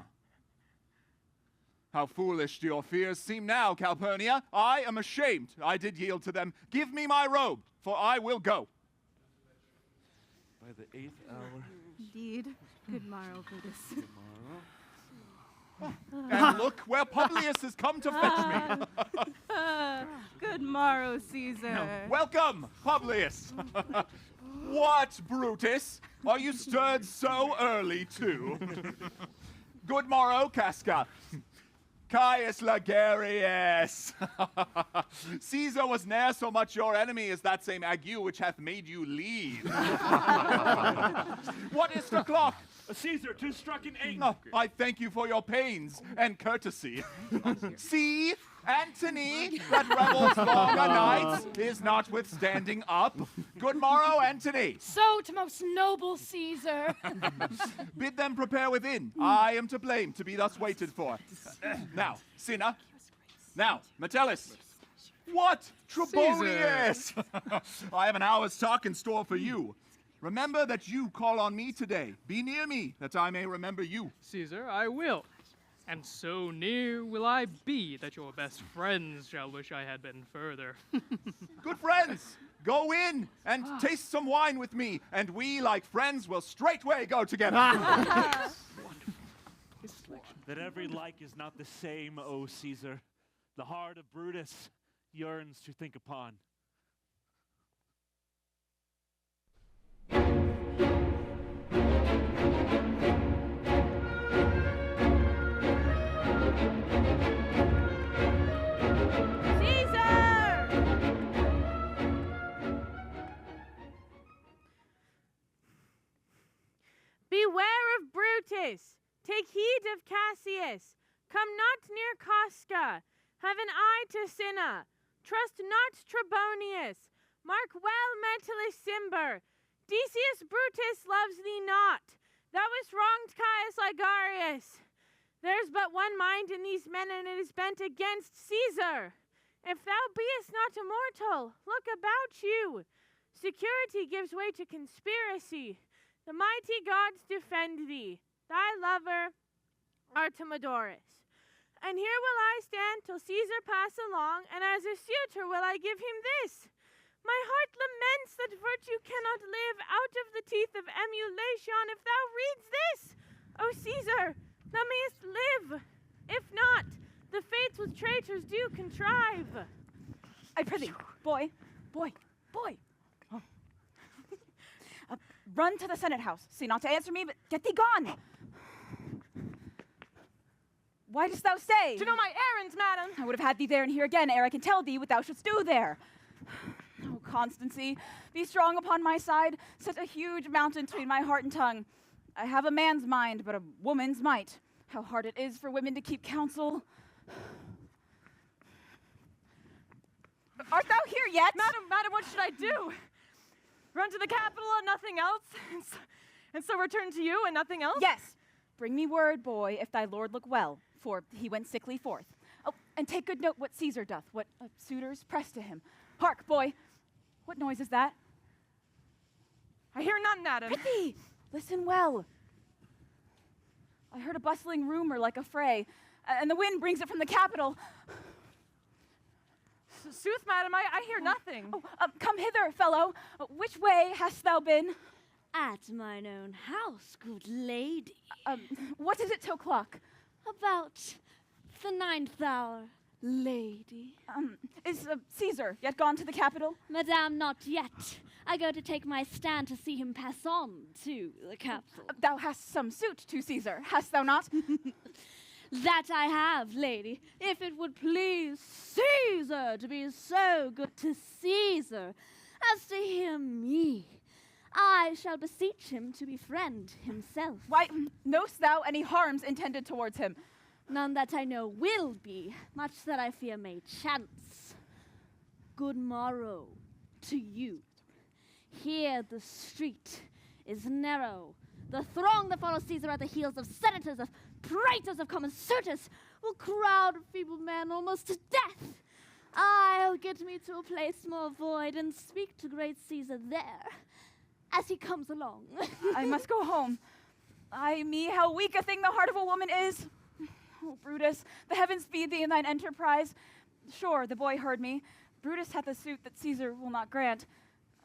How foolish do your fears seem now, Calpurnia. I am ashamed I did yield to them. Give me my robe, for I will go. By the 8th hour. Indeed. Good morrow, Brutus. And look where Publius has come to fetch me. Good morrow, Caesar. Welcome, Publius. What, Brutus? Are you stirred so early, too? Good morrow, Casca. Caius Ligarius. Caesar was ne'er so much your enemy as that same ague which hath made you lead. What is the clock? Caesar, 2 struck in 8. Oh, I thank you for your pains and courtesy. See, Antony, that revels long a night, is notwithstanding up. Good morrow, Antony. So to most noble Caesar. Bid them prepare within. I am to blame to be thus waited for. Now, Cinna. Now, Metellus. What? Trebonius! I have an hour's talk in store for you. Remember that you call on me today. Be near me, that I may remember you. Caesar, I will. And so near will I be that your best friends shall wish I had been further. Good friends, go in and taste some wine with me, and we, like friends, will straightway go together. That every like is not the same, O Caesar. The heart of Brutus yearns to think upon. Beware of Brutus. Take heed of Cassius. Come not near Casca. Have an eye to Cinna. Trust not Trebonius. Mark well Metellus Cimber. Decius Brutus loves thee not. Thou hast wronged Caius Ligarius. There's but one mind in these men, and it is bent against Caesar. If thou beest not immortal, look about you. Security gives way to conspiracy. The mighty gods defend thee, thy lover, Artemidorus. And here will I stand till Caesar pass along, and as a suitor will I give him this. My heart laments that virtue cannot live out of the teeth of emulation. If thou reads this, O Caesar, thou mayest live. If not, the fates with traitors do contrive. I prithee, boy. Run to the Senate house. See not to answer me, but get thee gone. Why dost thou stay? To know my errands, madam. I would have had thee there and here again, ere I can tell thee what thou shouldst do there. Oh, Constancy, be strong upon my side. Set a huge mountain between my heart and tongue. I have a man's mind, but a woman's might. How hard it is for women to keep counsel. Art thou here yet? Madam, what should I do? Run to the capital and nothing else? And so return to you and nothing else? Yes. Bring me word, boy, if thy lord look well, for he went sickly forth. Oh, and take good note what Caesar doth, what suitors press to him. Hark, boy. What noise is that? I hear none, madam. Prithee, listen well. I heard a bustling rumor like a fray, and the wind brings it from the capital. Sooth, madam, I hear nothing. Oh, come hither, fellow. Which way hast thou been? At mine own house, good lady. What is it till clock? About the 9th hour, lady. Is Caesar yet gone to the capital? Madame, not yet. I go to take my stand to see him pass on to the capital. Thou hast some suit to Caesar, hast thou not? That I have, lady. If it would please Caesar to be so good to Caesar as to hear me, I shall beseech him to befriend himself. Why, knowst thou any harms intended towards him? None that I know will be, much that I fear may chance. Good morrow to you. Here the street is narrow. The throng that follows Caesar at the heels of senators, of praetors, of common suitors, will crowd a feeble man almost to death. I'll get me to a place more void and speak to great Caesar there as he comes along. I must go home. Ay me, how weak a thing the heart of a woman is. Oh, Brutus, the heavens feed thee in thine enterprise. Sure, the boy heard me. Brutus hath a suit that Caesar will not grant.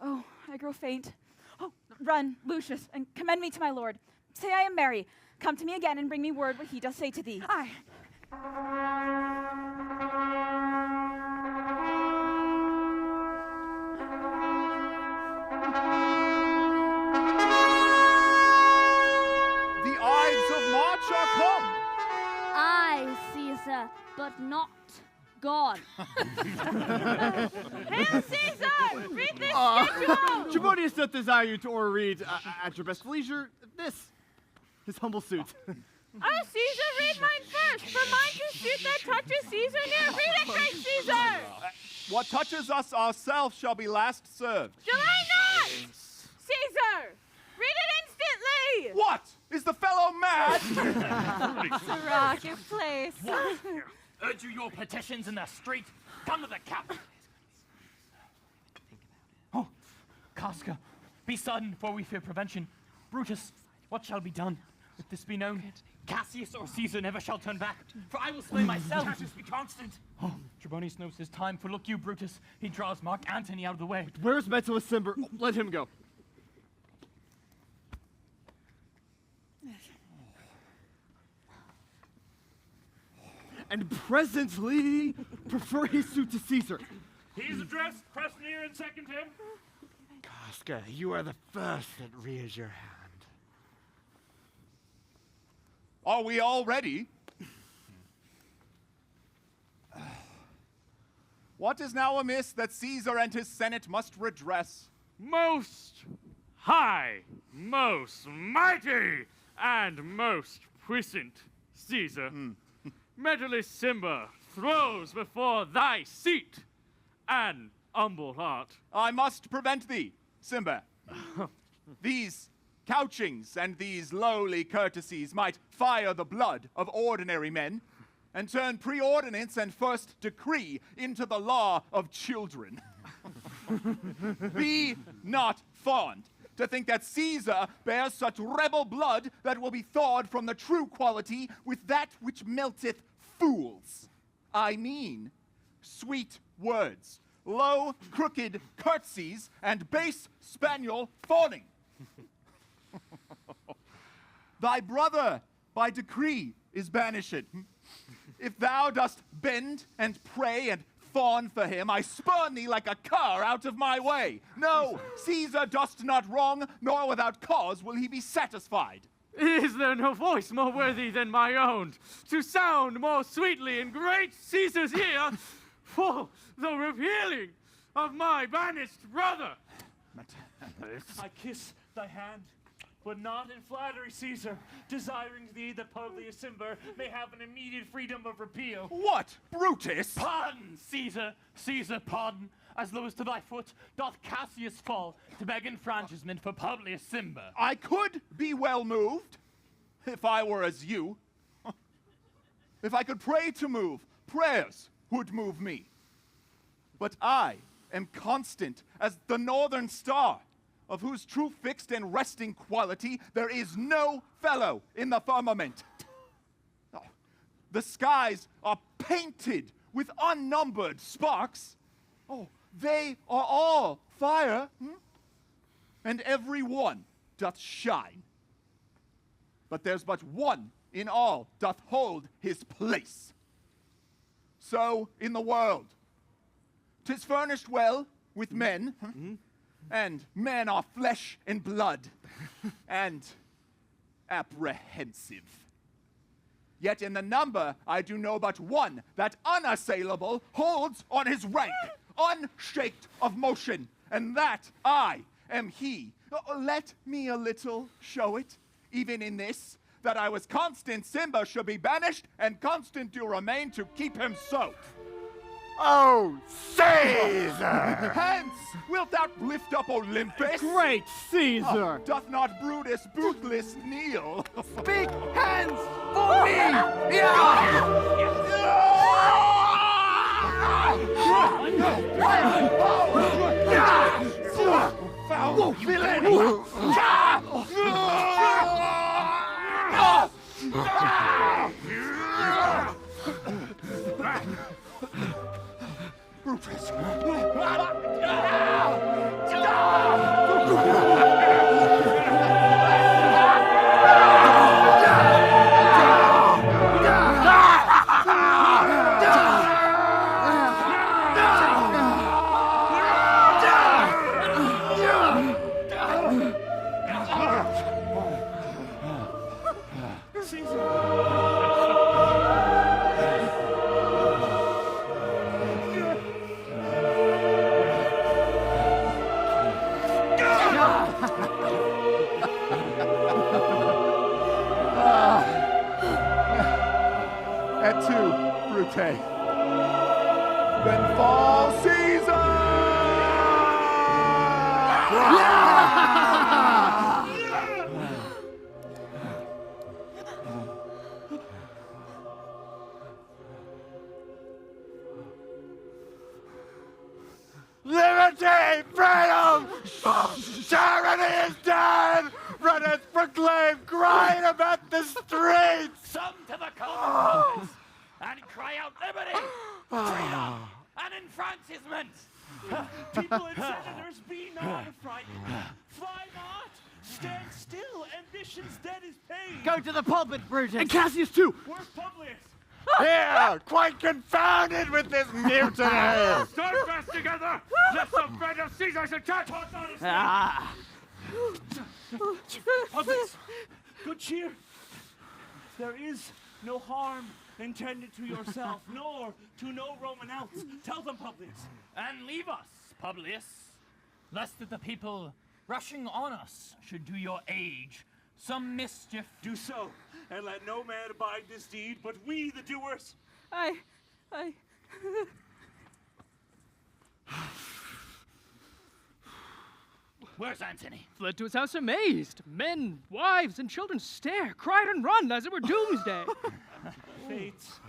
Oh, I grow faint. Oh, run, Lucius, and commend me to my lord. Say I am merry. Come to me again and bring me word what he doth say to thee. Aye. The Ides of March are come. I, Caesar, but not gone. Hail Caesar! Read this schedule! Trebonius doth desire you to or read at your best leisure this, his humble suit. Oh, Caesar, read mine first, for mine's a suit that touches Caesar near. Read it, great Caesar! What touches us ourselves shall be last served. Shall I not? Caesar, read it instantly! What? Is the fellow mad? Sirach, your place. What? Urge you your petitions in the street? Come to the captain. Oh, Casca, be sudden, for we fear prevention. Brutus, what shall be done? If this be known, Cassius or Caesar never shall turn back, for I will slay myself. Cassius, be constant. Oh, Trebonius knows his time, for look you, Brutus, he draws Mark Antony out of the way. Where's Metellus Cimber? Let him go. And presently prefer his suit to Caesar. He's addressed, press near and second him. Casca, you are the first that rears your hand. Are we all ready? What is now amiss that Caesar and his Senate must redress? Most high, most mighty, and most puissant Caesar, Metellus Cimber throws before thy seat an humble heart. I must prevent thee, Cimber. These couchings and these lowly courtesies might fire the blood of ordinary men and turn preordinance and first decree into the law of children. Be not fond to think that Caesar bears such rebel blood that will be thawed from the true quality with that which melteth fools. I mean, sweet words, low, crooked curtsies, and base spaniel fawning. Thy brother, by decree, is banished. If thou dost bend and pray and fawn for him, I spurn thee like a cur out of my way. No, Caesar dost not wrong, nor without cause will he be satisfied. Is there no voice more worthy than my own, to sound more sweetly in great Caesar's ear for the repealing of my banished brother? I kiss thy hand, but not in flattery, Caesar, desiring thee that Publius Cimber may have an immediate freedom of repeal. What, Brutus? Pardon, Caesar, Caesar, pardon. As low as to thy foot doth Cassius fall to beg enfranchisement for Publius Cimber. I could be well moved, if I were as you. If I could pray to move, prayers would move me. But I am constant as the northern star, of whose true fixed and resting quality there is no fellow in the firmament. Oh, the skies are painted with unnumbered sparks. Oh, they are all fire, and every one doth shine. But there's but one in all doth hold his place. So in the world, 'tis furnished well with men, and men are flesh and blood, and apprehensive. Yet in the number I do know but one that unassailable holds on his rank, unshaked of motion, and that I am he. Let me a little show it, even in this, that I was constant Cimber should be banished, and constant do remain to keep him so. Oh, Caesar! Hence, wilt thou lift up Olympus? Great Caesar! Doth not Brutus bootless kneel? Speak hands for me! Foul villain! Liberty! Then fall Caesar! Liberty! Freedom! Tyranny is dead! Let us proclaim, crying about the streets! Some to the common and cry out liberty, freedom, and enfranchisement. People and senators, be not frightened. Fly not. Stand still. Ambition's debt is paid. Go to the pulpit, Brutus. And Cassius too. Where's Publius? Here, quite confounded with this mutiny! Stand fast together, lest some friend of Caesar's attack. Ah. Publius, good cheer. There is no harm intended to yourself, nor to no Roman else. Tell them, Publius. And leave us, Publius, lest that the people rushing on us should do your age some mischief. Do so, and let no man abide this deed, but we, the doers. I. Where's Antony? Fled to his house amazed. Men, wives, and children stare, cried and run as it were doomsday. Fates,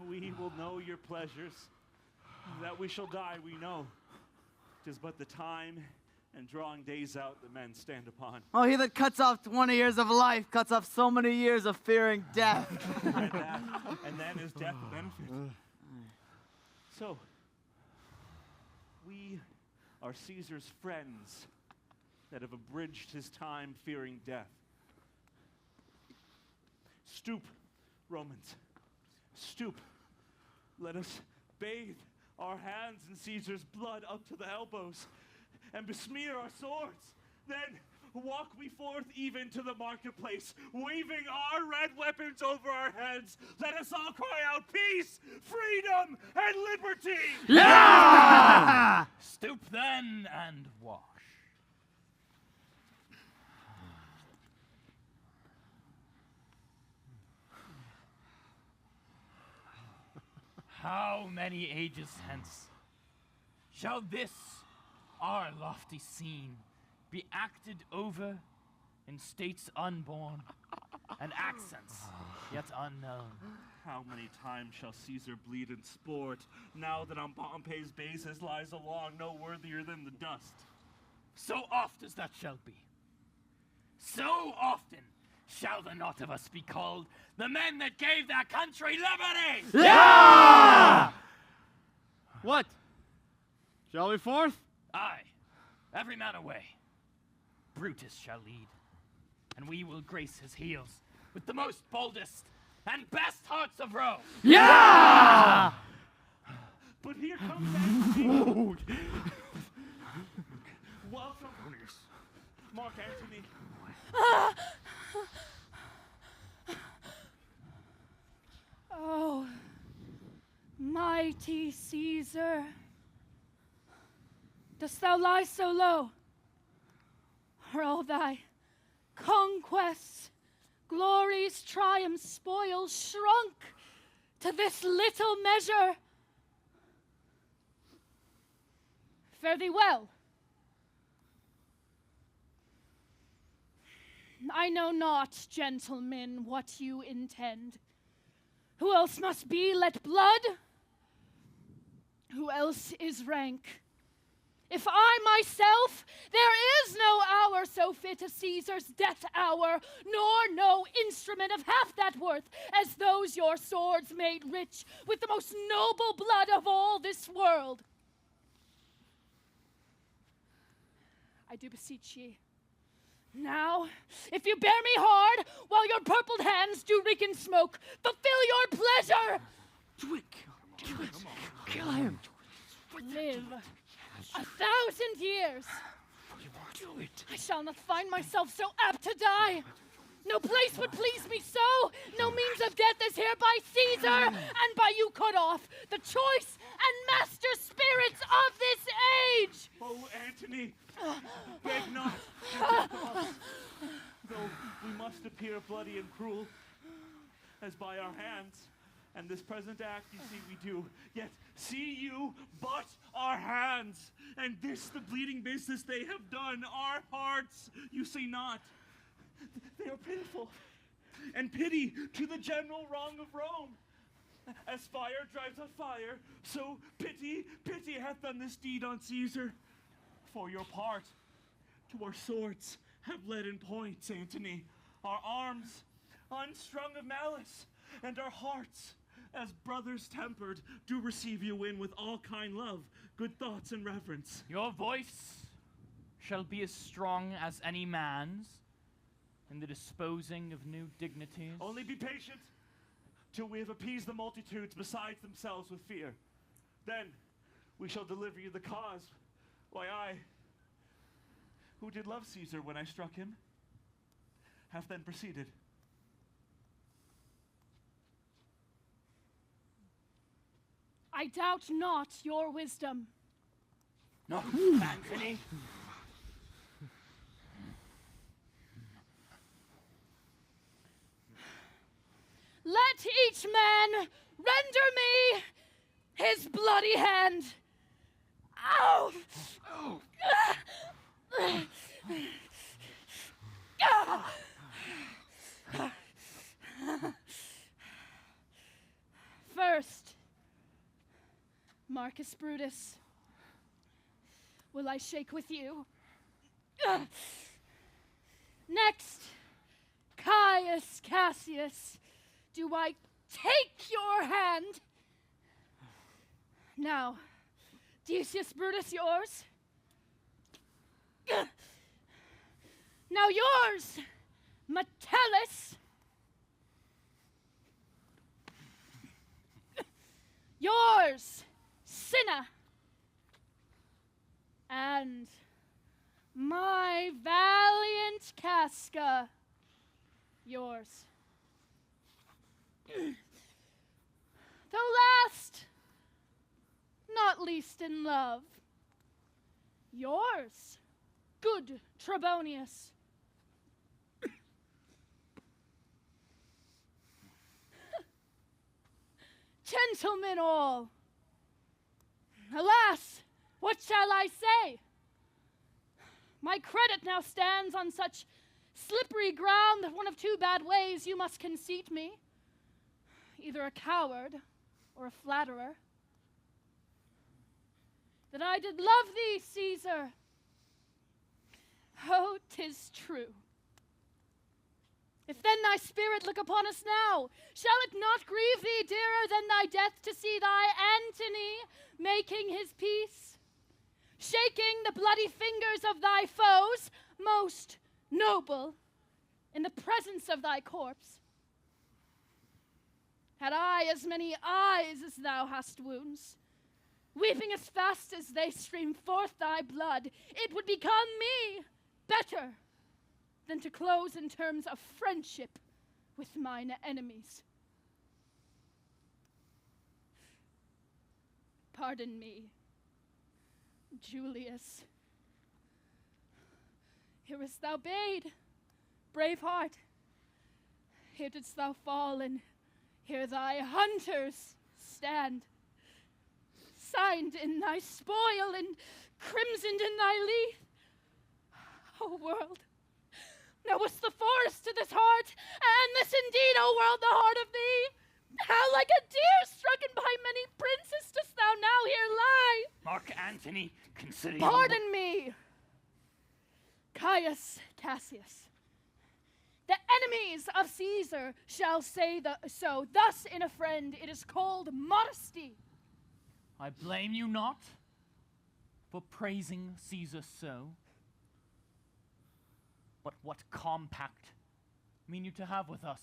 we will know your pleasures. That we shall die, we know. 'Tis but the time and drawing days out that men stand upon. Oh, he that cuts off 20 years of life cuts off so many years of fearing death. And then is death a benefit? So, we are Caesar's friends that have abridged his time fearing death. Stoop, Romans. Stoop. Let us bathe our hands in Caesar's blood up to the elbows and besmear our swords. Then walk we forth even to the marketplace, waving our red weapons over our heads. Let us all cry out peace, freedom, and liberty! Yeah! Stoop then and wash. How many ages hence shall this, our lofty scene, be acted over in states unborn and accents yet unknown? How many times shall Caesar bleed in sport, now that on Pompey's bases lies along no worthier than the dust? So oft as that shall be, so often shall the not of us be called the men that gave their country liberty! Yeah! What? Shall we forth? Aye, every man away. Brutus shall lead, and we will grace his heels with the most boldest and best hearts of Rome. Yeah! But here comes Antony. Welcome, Mark Antony. Oh, mighty Caesar, dost thou lie so low? Are all thy conquests, glories, triumphs, spoils shrunk to this little measure? Fare thee well. I know not, gentlemen, what you intend. Who else must be let blood? Who else is rank? If I myself, there is no hour so fit as Caesar's death hour, nor no instrument of half that worth as those your swords made rich with the most noble blood of all this world. I do beseech ye, now, if you bear me hard, while your purpled hands do reek in smoke, fulfill your pleasure! Do it. Kill it. Kill him. Live 1,000 years. Do it. I shall not find myself so apt to die. No place would please me so. No means of death is here by Caesar, and by you cut off, the choice and master spirits of this age. Oh, Antony, beg not. Though we must appear bloody and cruel, as by our hands And this present act, you see, we do. Yet see you but our hands, and this the bleeding business they have done, our hearts, you see not. They are pitiful, and pity to the general wrong of Rome. As fire drives on fire, so pity hath done this deed on Caesar. For your part, to our swords have led in points, Antony, our arms unstrung of malice, and our hearts, as brothers tempered, do receive you in with all kind love, good thoughts, and reverence. Your voice shall be as strong as any man's in the disposing of new dignities. Only be patient till we have appeased the multitudes besides themselves with fear. Then we shall deliver you the cause. Why, I, who did love Caesar when I struck him, have then proceeded. I doubt not your wisdom. No, Antony. Let each man render me his bloody hand. Ow! First, Marcus Brutus, will I shake with you? Next, Caius Cassius, do I take your hand? Now, Decius Brutus, yours. Now yours, Metellus. Yours, Cinna. And my valiant Casca, yours. Though last, not least in love, yours, good Trebonius. Gentlemen all, alas, what shall I say? My credit now stands on such slippery ground that one of two bad ways you must conceit me. Either a coward or a flatterer. That I did love thee, Caesar. Oh, 'tis true. If then thy spirit look upon us now, shall it not grieve thee dearer than thy death to see thy Antony making his peace, shaking the bloody fingers of thy foes, most noble, in the presence of thy corpse? Had I as many eyes as thou hast wounds, weeping as fast as they stream forth thy blood, it would become me better than to close in terms of friendship with mine enemies. Pardon me, Julius. Here wast thou bade, brave heart. Here didst thou fall, and here thy hunters stand, signed in thy spoil and crimsoned in thy leaf. O world, now wast the forest to this heart, and this indeed, O world, the heart of thee. How like a deer strucken by many princes dost thou now here lie. Mark Antony, consider Pardon me, Caius Cassius. The enemies of Caesar shall say so. Thus, in a friend, it is called modesty. I blame you not for praising Caesar so. But what compact mean you to have with us?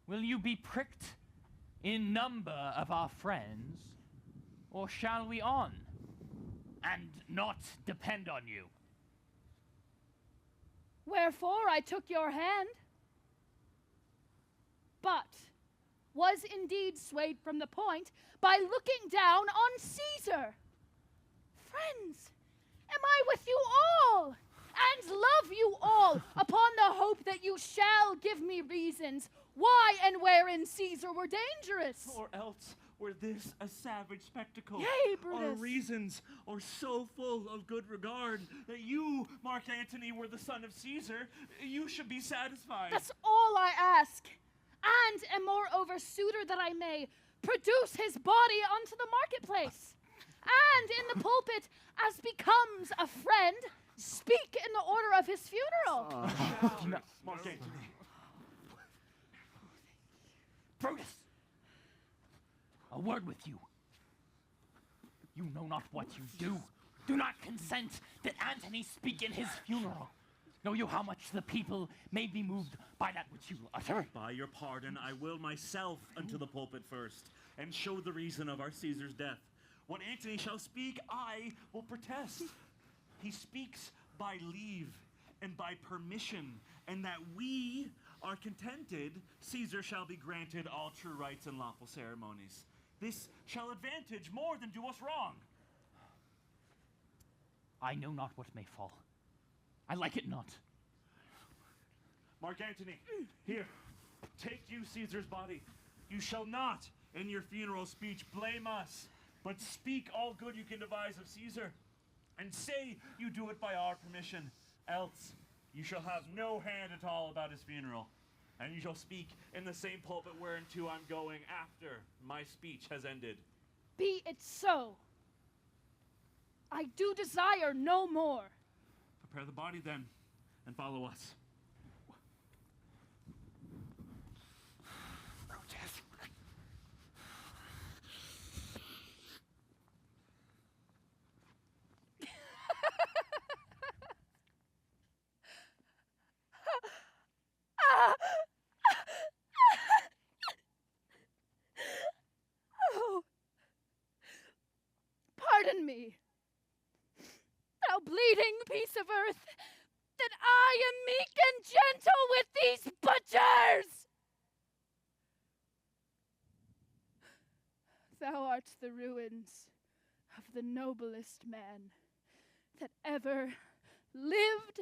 Will you be pricked in number of our friends, or shall we on and not depend on you? Wherefore I took your hand, but was indeed swayed from the point by looking down on Caesar. Friends, am I with you all, and love you all, upon the hope that you shall give me reasons why and wherein when Caesar were dangerous. Or else were this a savage spectacle? Yea, Our Brutus. reasons are so full of good regard that you, Mark Antony, were the son of Caesar. You should be satisfied. That's all I ask. And am moreover suitor that I may produce his body unto the marketplace. And in the pulpit, as becomes a friend, speak in the order of his funeral. Mark Antony. Brutus, a word with you. You know not what you do. Do not consent that Antony speak in his funeral. Know you how much the people may be moved by that which you utter? By your pardon, I will myself unto the pulpit first, and show the reason of our Caesar's death. When Antony shall speak, I will protest. He speaks by leave and by permission, and that we are contented, Caesar shall be granted all true rights and lawful ceremonies. This shall advantage more than do us wrong. I know not what may fall. I like it not. Mark Antony, here, take you Caesar's body. You shall not, in your funeral speech, blame us, but speak all good you can devise of Caesar, and say you do it by our permission. Else, you shall have no hand at all about his funeral, and you shall speak in the same pulpit whereunto I'm going after my speech has ended. Be it so. I do desire no more. Prepare the body then, and follow us. Oh, pardon me, thou bleeding piece of earth, that I am meek and gentle with these butchers. Thou art the ruins of the noblest man that ever lived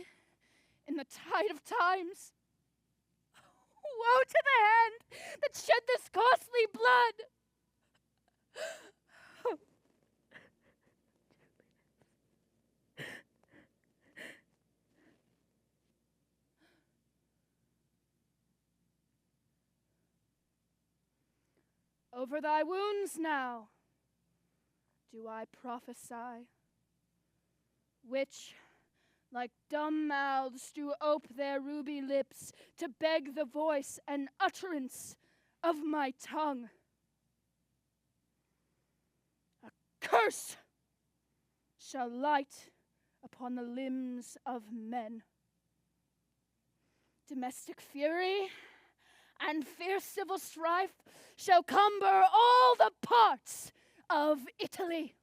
in the tide of times. Woe to the hand that shed this costly blood! Over thy wounds now do I prophesy, which, like dumb mouths, do ope their ruby lips to beg the voice and utterance of my tongue. A curse shall light upon the limbs of men. Domestic fury and fierce civil strife shall cumber all the parts of Italy.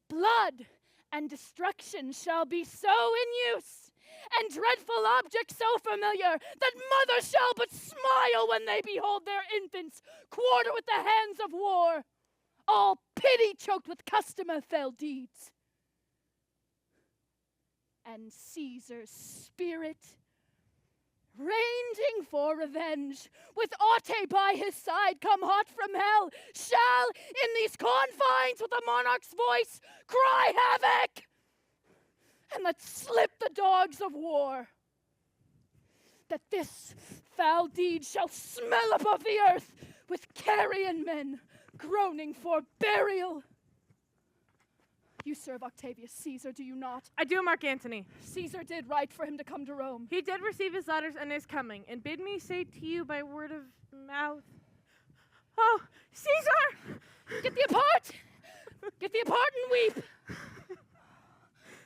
Blood and destruction shall be so in use, and dreadful objects so familiar, that mothers shall but smile when they behold their infants quarter with the hands of war, all pity choked with custom of fell deeds. And Caesar's spirit, ranging for revenge, with Aute by his side come hot from hell, shall in these confines with a monarch's voice cry havoc, and let slip the dogs of war, that this foul deed shall smell above the earth with carrion men groaning for burial. You serve Octavius Caesar, do you not? I do, Mark Antony. Caesar did write for him to come to Rome. He did receive his letters and is coming, and bid me say to you by word of mouth. Oh, Caesar! Get thee apart! Get thee apart and weep!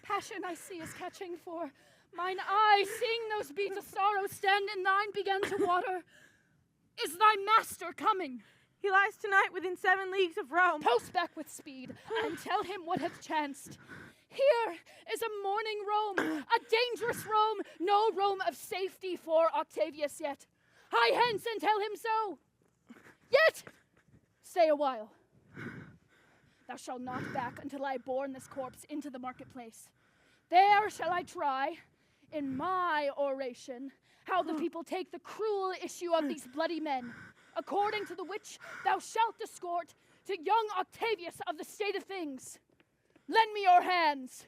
Passion I see is catching, for mine eye, seeing those beads of sorrow stand in thine, began to water. Is thy master coming? He lies tonight within 7 leagues of Rome. Post back with speed, and tell him what hath chanced. Here is a mourning Rome, a dangerous Rome, no Rome of safety for Octavius yet. Hie hence and tell him so. Yet, stay a while. Thou shalt not back until I borne this corpse into the marketplace. There shall I try, in my oration, how the people take the cruel issue of these bloody men. According to the which thou shalt escort to young Octavius of the state of things. Lend me your hands.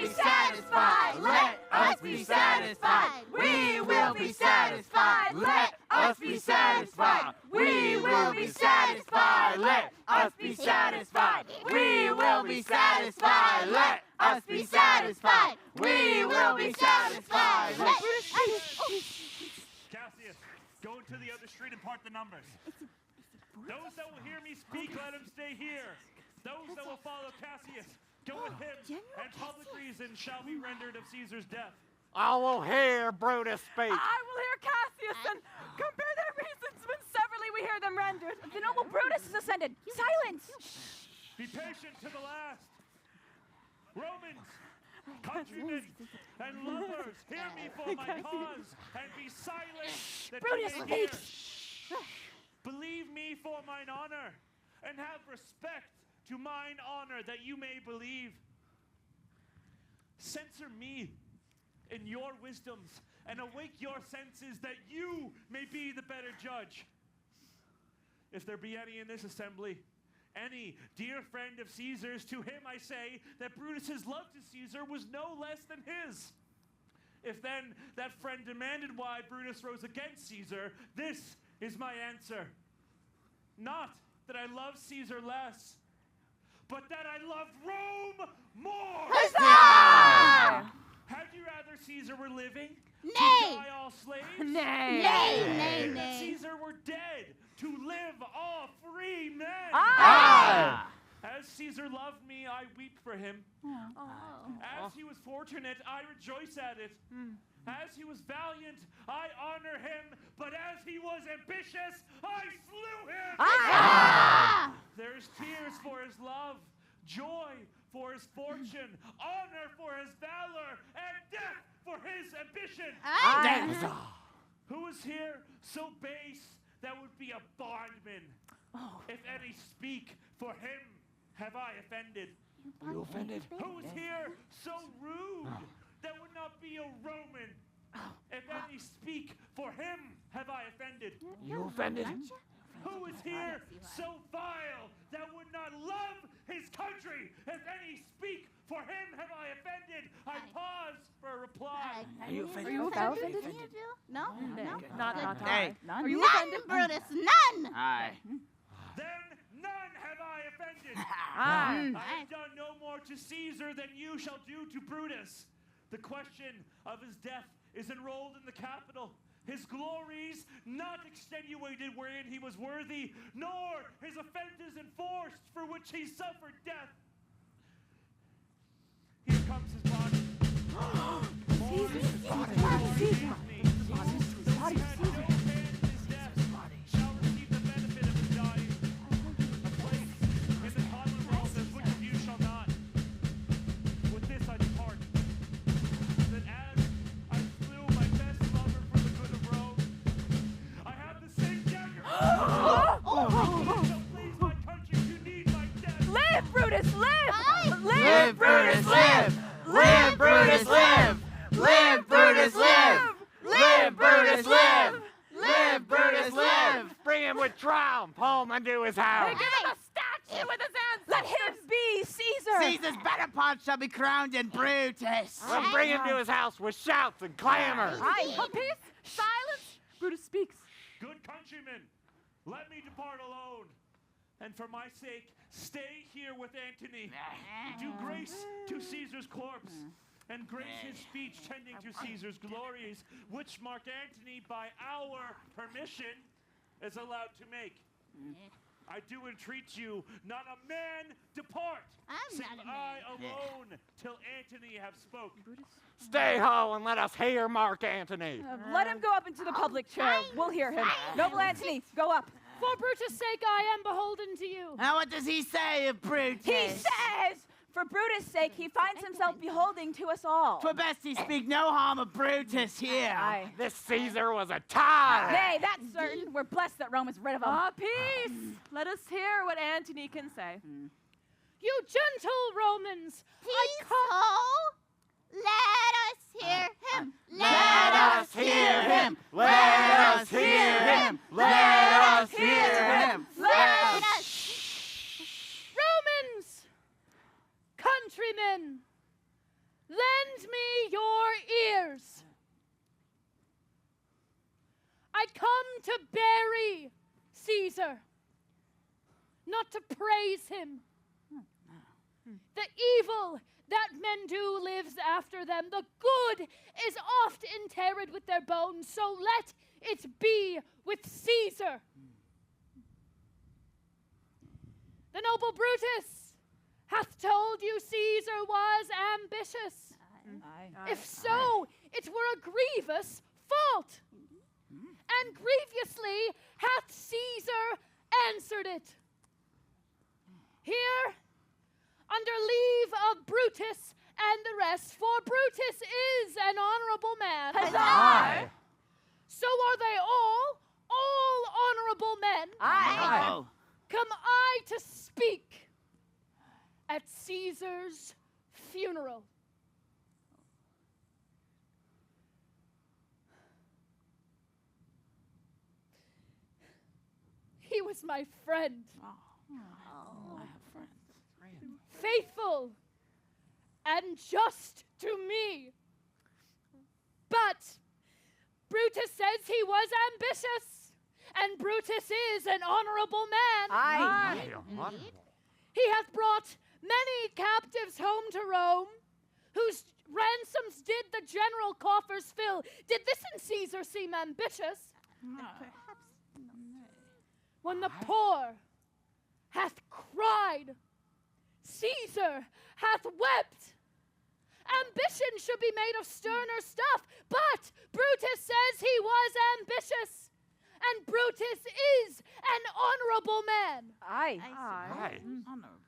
be satisfied. Let us be satisfied. We will be satisfied. Let us be satisfied. We will be satisfied. Let us be satisfied. We will be satisfied. Let us be satisfied. We will be satisfied. Cassius, go into the other street and part the numbers. Those that will hear me speak, let them stay here. Those that will follow Cassius, go with him, and public reason shall be rendered of Caesar's death. I will hear Brutus speak. I will hear Cassius and compare their reasons when severally we hear them rendered. The noble Brutus is ascended. Silence! Be patient to the last. Romans, countrymen, and lovers, hear me for my cause, and be silent that Brutus you may hear. speaks. Believe me for mine honor, and have respect to mine honor that you may believe. Censor me in your wisdoms, and awake your senses that you may be the better judge. If there be any in this assembly, any dear friend of Caesar's, to him I say that Brutus's love to Caesar was no less than his. If then that friend demanded why Brutus rose against Caesar, this is my answer. Not that I love Caesar less, but that I love Rome more. Huzzah! Had you rather Caesar were living, Nay. to die all slaves? Nay. Nay, That nay. Caesar were dead, to live all free men. Aye. As Caesar loved me, I weep for him. As he was fortunate, I rejoice at it. As he was valiant, I honor him. But as he was ambitious, I slew him. There's tears for his love, joy for his fortune, honor for his valor, and death for his ambition. Who is here so base that would be a bondman? If any speak, for him have I offended. You offended? Who is here so rude that would not be a Roman? If any speak, for him have I offended. You offended? Who is here so vile that would not love his country? If any speak, for him have I offended. I pause for a reply. Are you offended? Are you offended? No? No? Not Hey. None. Are you None, offended? Brutus, none! Aye. Then none have I offended. Aye. I have done no more to Caesar than you shall do to Brutus. The question of his death is enrolled in the Capitol. His glories not extenuated wherein he was worthy, nor his offenses enforced for which he suffered death. Here comes his body. Caesar's body. Shall receive the benefit of his dying. A place in the commonwealth as which of you shall not. With this I depart. That as I slew my best lover for the good of Rome, I have the same dagger. Shall please my country to need my death. Live, Brutus, live! Live, Brutus, live! Live, Brutus, live! Live, Brutus, live! Live, Brutus, live! Live, Brutus, live! Bring him with triumph home unto his house. Give him a statue with his hands. Let him be Caesar. Caesar's benepont shall be crowned in Brutus. We'll bring him to his house with shouts and clamors. Aye. Peace, silence. Brutus speaks. Good countrymen, let me depart alone. And for my sake, stay here with Antony. Do grace to Caesar's corpse, and grace his speech tending to Caesar's glories, which Mark Antony, by our permission, is allowed to make. I do entreat you, not a man depart, save I alone, till Antony have spoke. Stay ho and let us hear Mark Antony. Let him go up into the public chair. We'll hear him. Noble Antony, go up. For Brutus' sake, I am beholden to you. Now what does he say of Brutus? He says, for Brutus' sake, he finds himself beholding to us all. For best he speak no harm of Brutus here. Aye. This Caesar was a tyrant. Nay, that's certain. We're blessed that Rome is rid of him. Peace! Let us hear what Antony can say. You gentle Romans, Let us hear him. Let us hear him. Let us hear him. Let us hear him. Let us. Romans, countrymen, lend me your ears. I come to bury Caesar, not to praise him. The evil that men do lives after them. The good is oft interred with their bones, so let it be with Caesar. The noble Brutus hath told you Caesar was ambitious. If so, it were a grievous fault. And grievously hath Caesar answered it. Here, under leave of Brutus and the rest, for Brutus is an honorable man. Aye. So are they all honorable men. Aye. Come I to speak at Caesar's funeral. He was my friend. Faithful and just to me. But Brutus says he was ambitious, and Brutus is an honorable man. Aye. He hath brought many captives home to Rome, whose ransoms did the general coffers fill. Did this in Caesar seem ambitious? When the poor hath cried, Caesar hath wept. Ambition should be made of sterner stuff, but Brutus says he was ambitious, and Brutus is an honorable man. Aye. Honorable.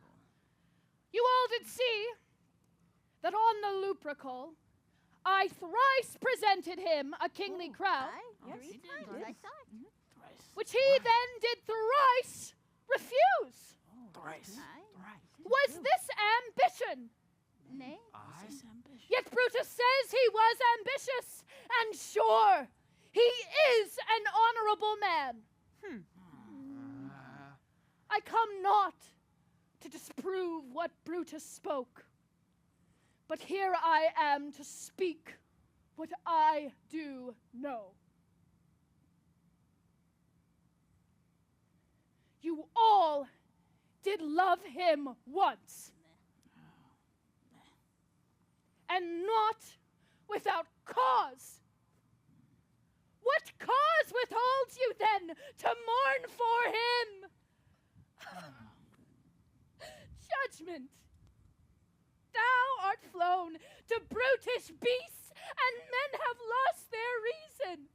You all did see that on the Lupercal I thrice presented him a kingly crown, which he then did thrice refuse. Thrice. Was this ambition? Nay. Yet Brutus says he was ambitious, and sure, he is an honorable man. I come not to disprove what Brutus spoke, but here I am to speak what I do know. You all did love him once, and not without cause. What cause withholds you then to mourn for him? Judgment. Thou art flown to brutish beasts, and men have lost their reason.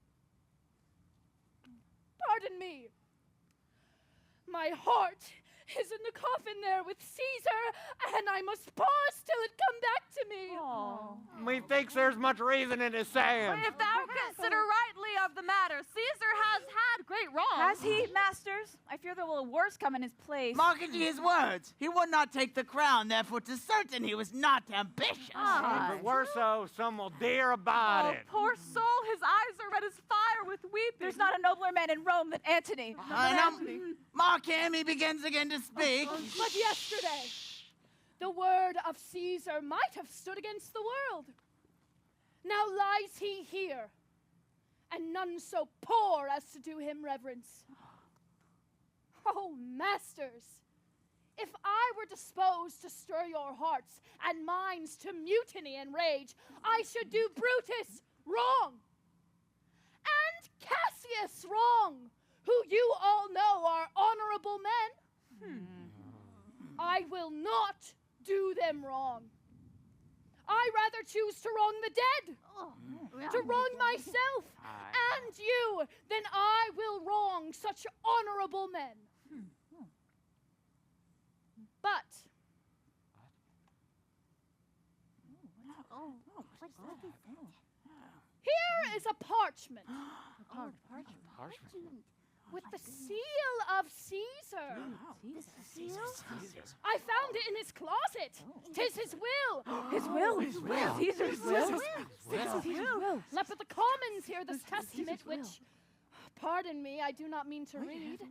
Pardon me. My heart is in the coffin there with Caesar, and I must pause till it come back to me. Methinks there's much reason in his saying. If thou consider rightly of the matter, Caesar has had great wrong. Has he, masters? I fear there will a worse come in his place. Mark ye his words. He would not take the crown, therefore 'tis certain he was not ambitious. If it were so, some will dare about it. Poor soul, his eyes are red as fire with weeping. There's not a nobler man in Rome than Antony. Mark him, he begins again to speak. But yesterday, the word of Caesar might have stood against the world. Now lies he here, and none so poor as to do him reverence. Oh, Oh, masters, if I were disposed to stir your hearts and minds to mutiny and rage, I should do Brutus wrong, and Cassius wrong, who you all know are honorable men. I will not do them wrong. I rather choose to wrong the dead, to wrong myself and you, than I will wrong such honorable men. But here is a parchment. With the seal of Caesar. I found it in his closet. 'Tis his will. His will? His will? Caesar's will? Caesar's will. Let the commons hear this testament, which, pardon me, I do not mean to read.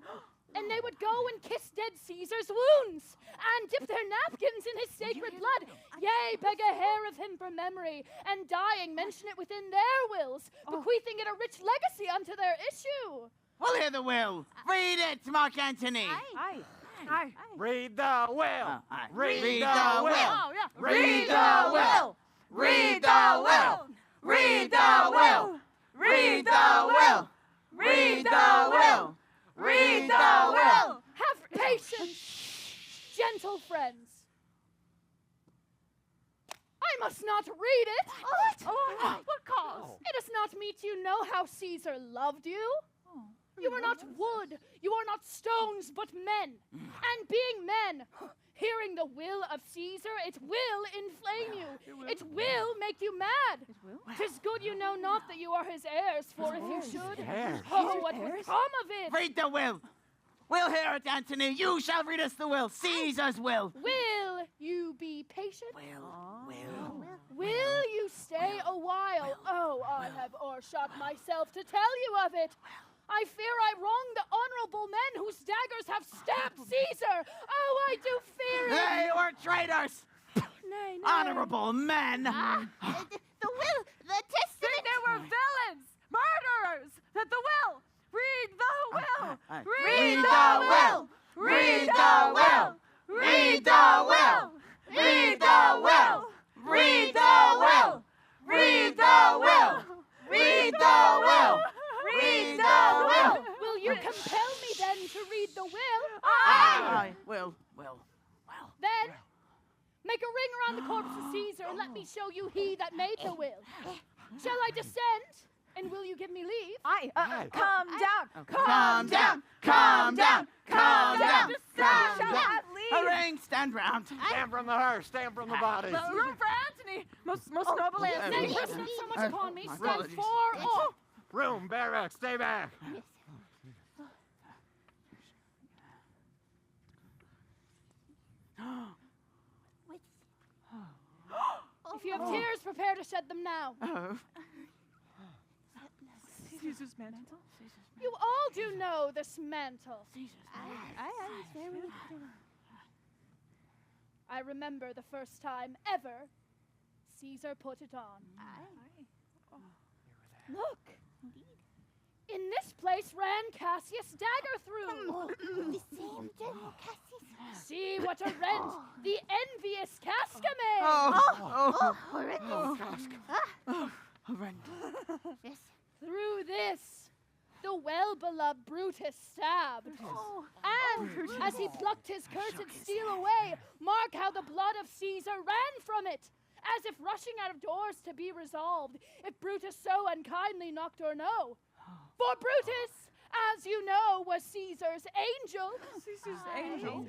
And they would go and kiss dead Caesar's wounds, and dip their napkins in his sacred blood. Yea, beg a hair of him for memory, and dying mention it within their wills, bequeathing it a rich legacy unto their issue. We'll hear the will. Read it, Mark Antony. Aye. Read the will. Read the will. Oh, yeah. Read the will. Read the will. Read the will. Read the will. Read the will. Read the will. Have patience, gentle friends. I must not read it. What cause? It does not meet you know how Caesar loved you. You are not wood, you are not stones, but men. And being men, hearing the will of Caesar, it will inflame you. It will make you mad. 'Tis good you know not that you are his heirs, for if you should, oh, what would come of it? Read the will. We'll hear it, Antony. You shall read us the will. Caesar's will. Will you be patient? Will. You stay a while? Oh, I have o'ershot myself to tell you of it. I fear I wrong the honorable men whose daggers have stabbed Caesar. Oh, I do fear it. They were traitors. Nay. Honorable men. The will, the testament. They were villains, murderers. The will. Read the will. Read the will. Read the will. Read the will. Read the will. Read the will. Read the will. Read the will. Read the will. Will you compel me then to read the will? I will. Then make a ring around the corpse of Caesar and let me show you he that made the will. Shall I descend? And will you give me leave? Calm down. Calm down. Calm down. Calm down. Thou shalt have leave. A ring, stand round. Stand from the hearse. Stand from the body. Room for Antony. Most noble Antony. Nay, press not so much upon me. Stand far off. Room, barracks, stay back. If you have tears, prepare to shed them now. Caesar's mantle. You all do know this mantle. I remember the first time ever Caesar put it on. Look. In this place ran Cassius' dagger through. The same general Cassius. See what a rent the envious Casca made. Horrendous. Yes. Through this, the well-beloved Brutus stabbed. And as he plucked his cursed steel away, mark how the blood of Caesar ran from it, as if rushing out of doors to be resolved, if Brutus so unkindly knocked or no. For Brutus, as you know, was Caesar's angel. Caesar's angel.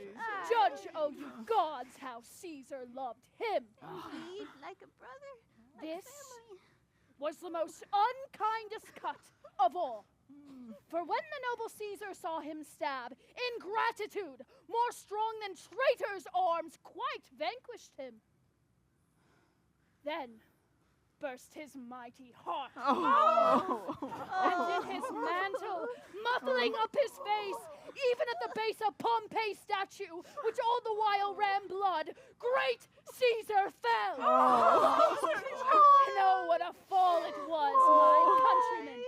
Judge, oh you gods, how Caesar loved him. Indeed, like a brother. This was the most unkindest cut of all. For when the noble Caesar saw him stab, ingratitude, more strong than traitors' arms, quite vanquished him. Then burst his mighty heart. And in his mantle, muffling up his face, even at the base of Pompey's statue, which all the while ran blood, great Caesar fell. And oh, what a fall it was, my countrymen.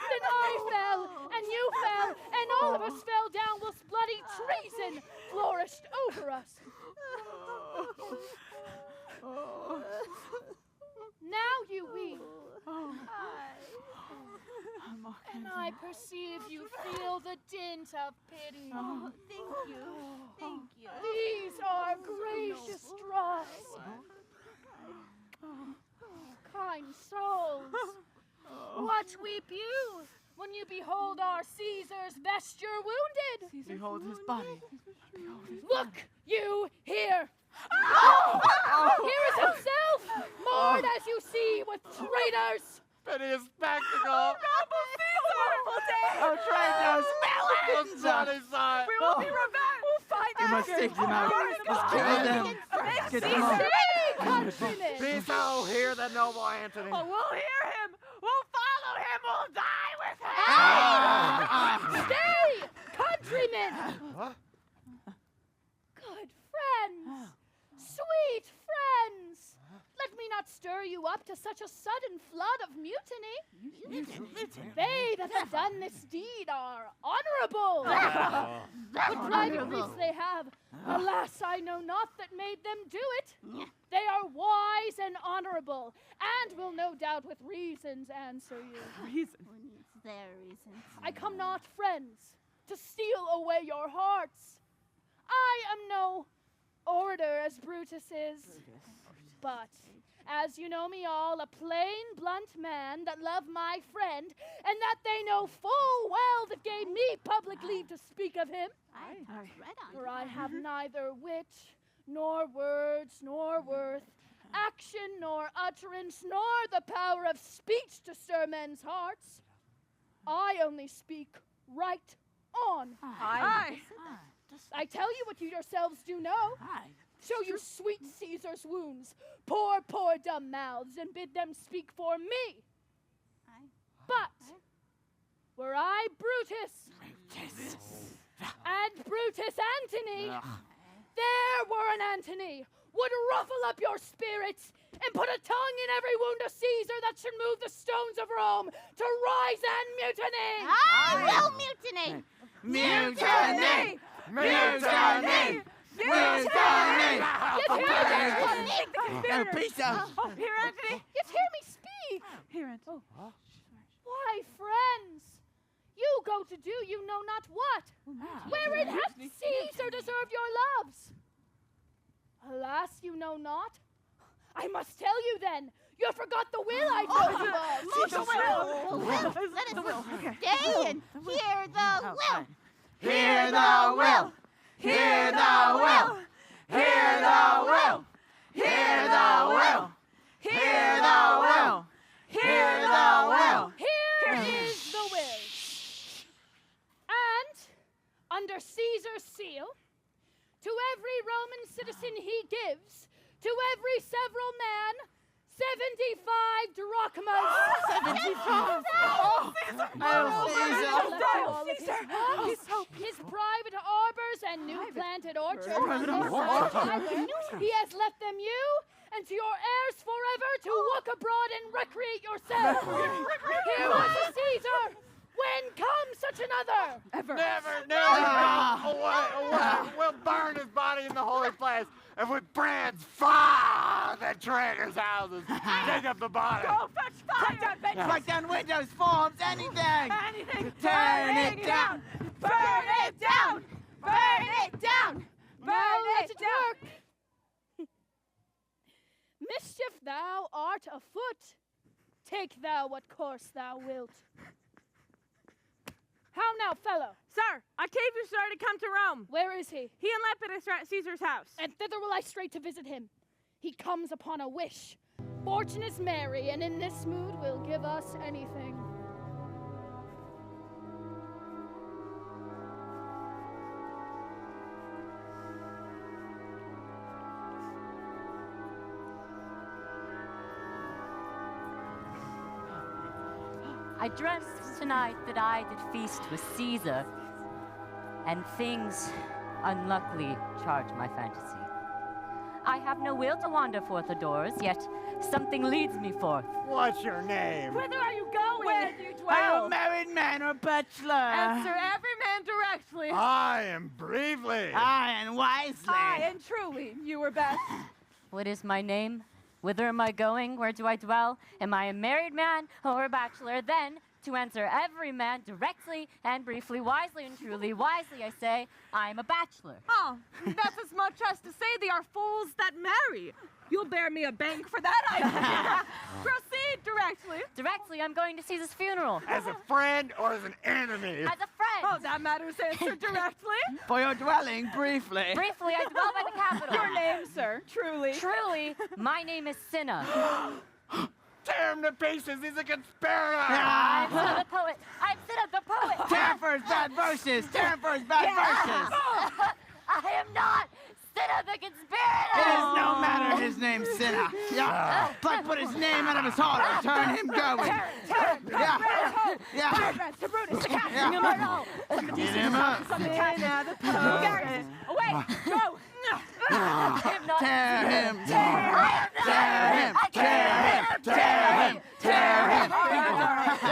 Then I fell, and you fell, and all of us fell down whilst bloody stretched over us. Now you weep. And I perceive you feel the dint of pity. Oh, thank you. Thank you. These are gracious stripes. Kind souls, what weep you when you behold our Caesar's vesture wounded? Behold his body. Look, you here. Here is himself, mourn as you see with traitors. Piteous spectacle! Oh, traitors! The bloody sight! We will be revenged. We'll find We must take them out. Let's kill them. Get them out. Stay, countrymen. Be so, hear the noble Antony. Oh, we'll hear him. We'll follow him. We'll die with him. Stay, countrymen. Good friends, sweet friends. Let me not stir you up to such a sudden flood of mutiny. They that have done this deed are honorable. What private griefs they have, alas, I know not that made them do it. They are wise and honorable, and will no doubt with reasons answer you. Their reasons. I come not, friends, to steal away your hearts. I am no orator as Brutus is, but as you know me all, a plain, blunt man that love my friend, and that they know full well that gave me public leave to speak of him. For I have neither wit, nor words, nor worth, action, nor utterance, nor the power of speech to stir men's hearts. I only speak right on. I tell you what you yourselves do know. Show you sweet Caesar's wounds, poor dumb mouths, and bid them speak for me. But were I Brutus, and Brutus Antony, there were an Antony, would ruffle up your spirits and put a tongue in every wound of Caesar that should move the stones of Rome to rise and mutiny. I will mutiny. Mutiny! Mutiny! Mutiny! You Peace out. Here, Antony. You hear me speak? Here, Antony. Why, friends, you go to do you know not what. Wherein hath Caesar deserved your loves? Alas, you know not. I must tell you then. You forgot the will I told you of. Let us stay and hear the will. Hear the will. Hear the will. Hear the will. Hear the will. Hear the will. Hear the will. Here is the will. And, under Caesar's seal, to every Roman citizen he gives, to every several man, 75 drachmas. 75. His private arbors and new planted orchards. He has left them you and to your heirs forever to walk abroad and recreate yourselves. Here was a Caesar. When comes such another? Never. Away. We'll burn his body in the holy place, and with brands fire the traitors' houses. Dig up the body. Go fetch fire. Break down windows, forms, anything. Anything. Turn it down. Burn it down. Burn it down. Now let it work. Mischief thou art afoot. Take thou what course thou wilt. How now, fellow? Sir, Octavius is already come to Rome. Where is he? He and Lepidus are at Caesar's house. And thither will I straight to visit him. He comes upon a wish. Fortune is merry, and in this mood will give us anything. I dreamt tonight that I did feast with Caesar, and things unluckily charged my fantasy. I have no will to wander forth the doors, yet something leads me forth. What's your name? Whither are you going? Where do you Are you dwell? a married man or a bachelor? Answer every man directly. I am Bravely. I am wisely. truly, you were best. What is my name? Whither am I going? Where do I dwell? Am I a married man or a bachelor? Then, to answer every man directly and briefly, wisely and truly, wisely I say, I am a bachelor. Oh, that's as much as to say they are fools that marry. You'll bear me a bank for that, I Proceed directly. Directly, I'm going to Caesar's funeral. As a friend or as an enemy? As a friend. Oh, that matters answered directly. For your dwelling, briefly. Briefly, I dwell by the capital. Your name, sir, truly. Truly, my name is Cinna. Tear him to pieces, he's a conspirator! I'm Cinna the poet. I'm Cinna the poet. Tear him for his bad verses. Tear him for his bad verses. I am not Cinna the conspirator. It is no matter his name's Cinna. Yeah. But put his name out of his heart and turn him going. Yeah. Yeah. To Brutus, to Cassius, Yeah. Myrtle. Get him up. Cinna the poet. Away, go. I am not Tear him. I am not. Tear him. Tear him. Tear him. Tear him.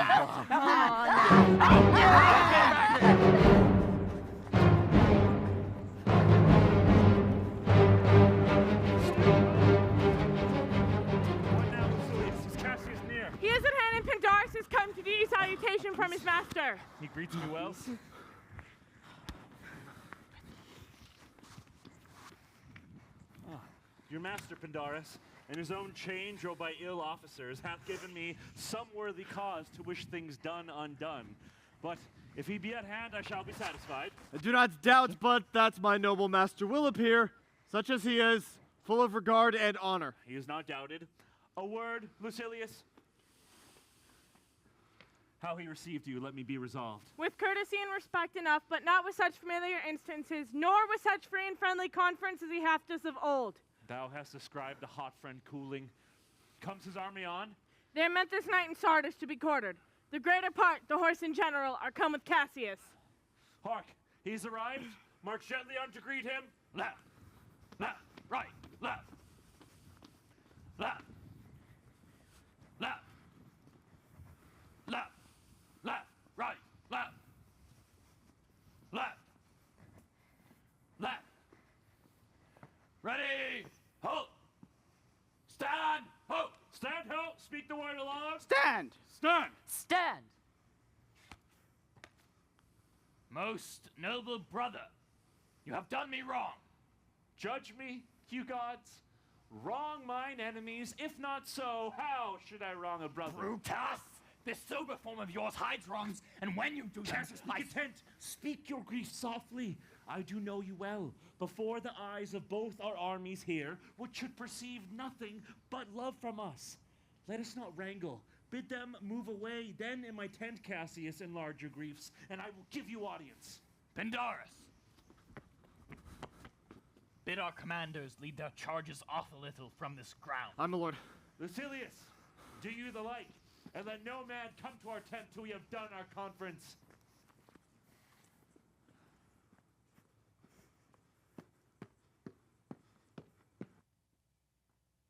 What now, Lucilius? Is Cassius near? He is at hand, and Pandarus has come to do you salutation from his master. He greets me well. Your master, Pandarus, in his own change or by ill officers, hath given me some worthy cause to wish things done undone. But if he be at hand, I shall be satisfied. I do not doubt, but that my noble master will appear, such as he is, full of regard and honor. He is not doubted. A word, Lucilius. How he received you, let me be resolved. With courtesy and respect enough, but not with such familiar instances, nor with such free and friendly conference as he hath us of old. Thou hast described the hot friend cooling. Comes his army on? They are met this night in Sardis to be quartered. The greater part, the horse in general, are come with Cassius. Hark, he's arrived. March gently on to greet him. Left, left, right, left, left, left, left, left, right, left, left, left. Ready, halt, stand, halt, stand, halt, speak the word aloud. Stand. Stand. Stand. Most noble brother, you have done me wrong. Judge me, you gods. Wrong mine enemies. If not so, how should I wrong a brother? Brutus! This sober form of yours hides wrongs, and when you do them, Cassius, be content. Speak your grief softly. I do know you well. Before the eyes of both our armies here, which should perceive nothing but love from us. Let us not wrangle. Bid them move away. Then in my tent, Cassius, enlarge your griefs, and I will give you audience. Pandarus, bid our commanders lead their charges off a little from this ground. My lord. Lucilius, do you the like, and let no man come to our tent till we have done our conference.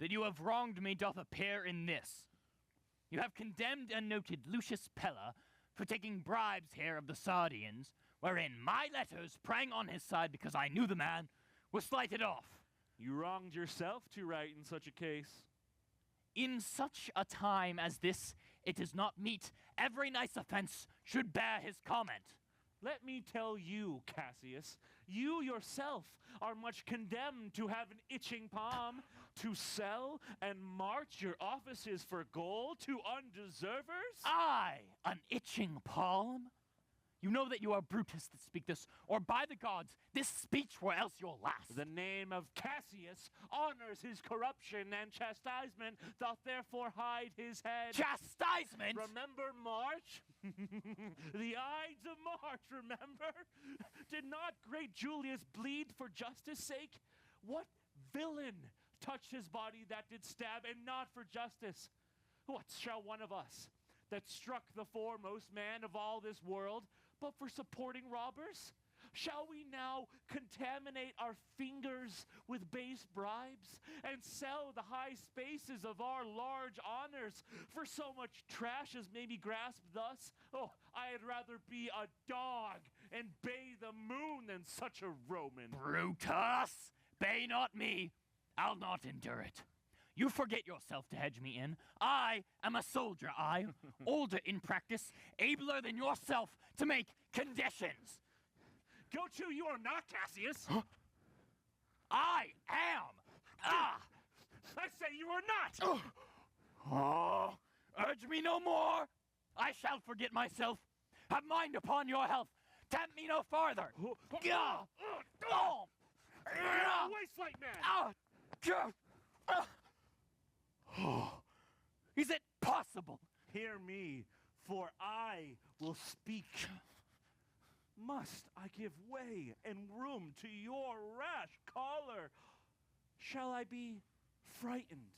That you have wronged me doth appear in this. You have condemned and noted Lucius Pella for taking bribes here of the Sardians, wherein my letters, praying on his side because I knew the man, were slighted off. You wronged yourself to write in such a case. In such a time as this, it is not meet every nice offense should bear his comment. Let me tell you, Cassius, you yourself are much condemned to have an itching palm, to sell and march your offices for gold to undeservers? I, an itching palm? You know that you are Brutus that speak this, or by the gods, this speech were else your last. The name of Cassius honors his corruption, and chastisement doth therefore hide his head. Chastisement? Remember March? The Ides of March, remember? Did not great Julius bleed for justice' sake? What villain touched his body that did stab, and not for justice? What shall one of us, that struck the foremost man of all this world, but for supporting robbers? Shall we now contaminate our fingers with base bribes and sell the high spaces of our large honors for so much trash as may be grasped thus? Oh, I had rather be a dog and bathe the moon than such a Roman. Brutus! Bay not me. I'll not endure it. You forget yourself to hedge me in. I am a soldier, I, older in practice, abler than yourself to make conditions. Go to, you are not, Cassius. I am. Ah! I say you are not. Oh, urge me no more. I shall forget myself. Have mind upon your health. Tempt me no farther. Gah! Oh! Waste-like man. Ah! Gah! Ah! Oh, is it possible? Hear me, for I will speak. Must I give way and room to your rash caller? Shall I be frightened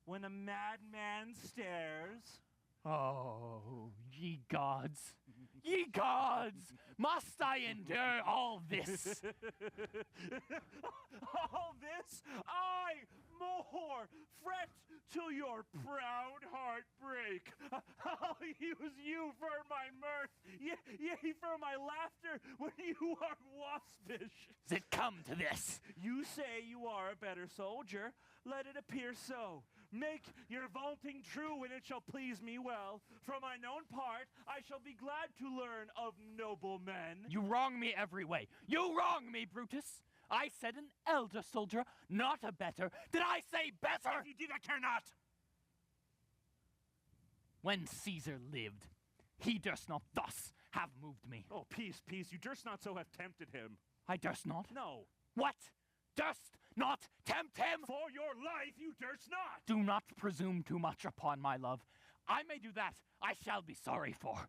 when a madman stares? Oh, ye gods! Ye gods! Must I endure all this? All this? I more fret till your proud heart break. I'll use you for my mirth, yea, for my laughter when you are waspish. Does it come to this? You say you are a better soldier. Let it appear so. Make your vaunting true, and it shall please me well. For mine own part, I shall be glad to learn of noble men. You wrong me every way. You wrong me, Brutus. I said an elder soldier, not a better. Did I say better? If you did, I care not. When Caesar lived, he durst not thus have moved me. Oh, peace, peace. You durst not so have tempted him. I durst not? No. What? Durst not tempt him? For your life, you durst not. Do not presume too much upon my love. I may do that I shall be sorry for.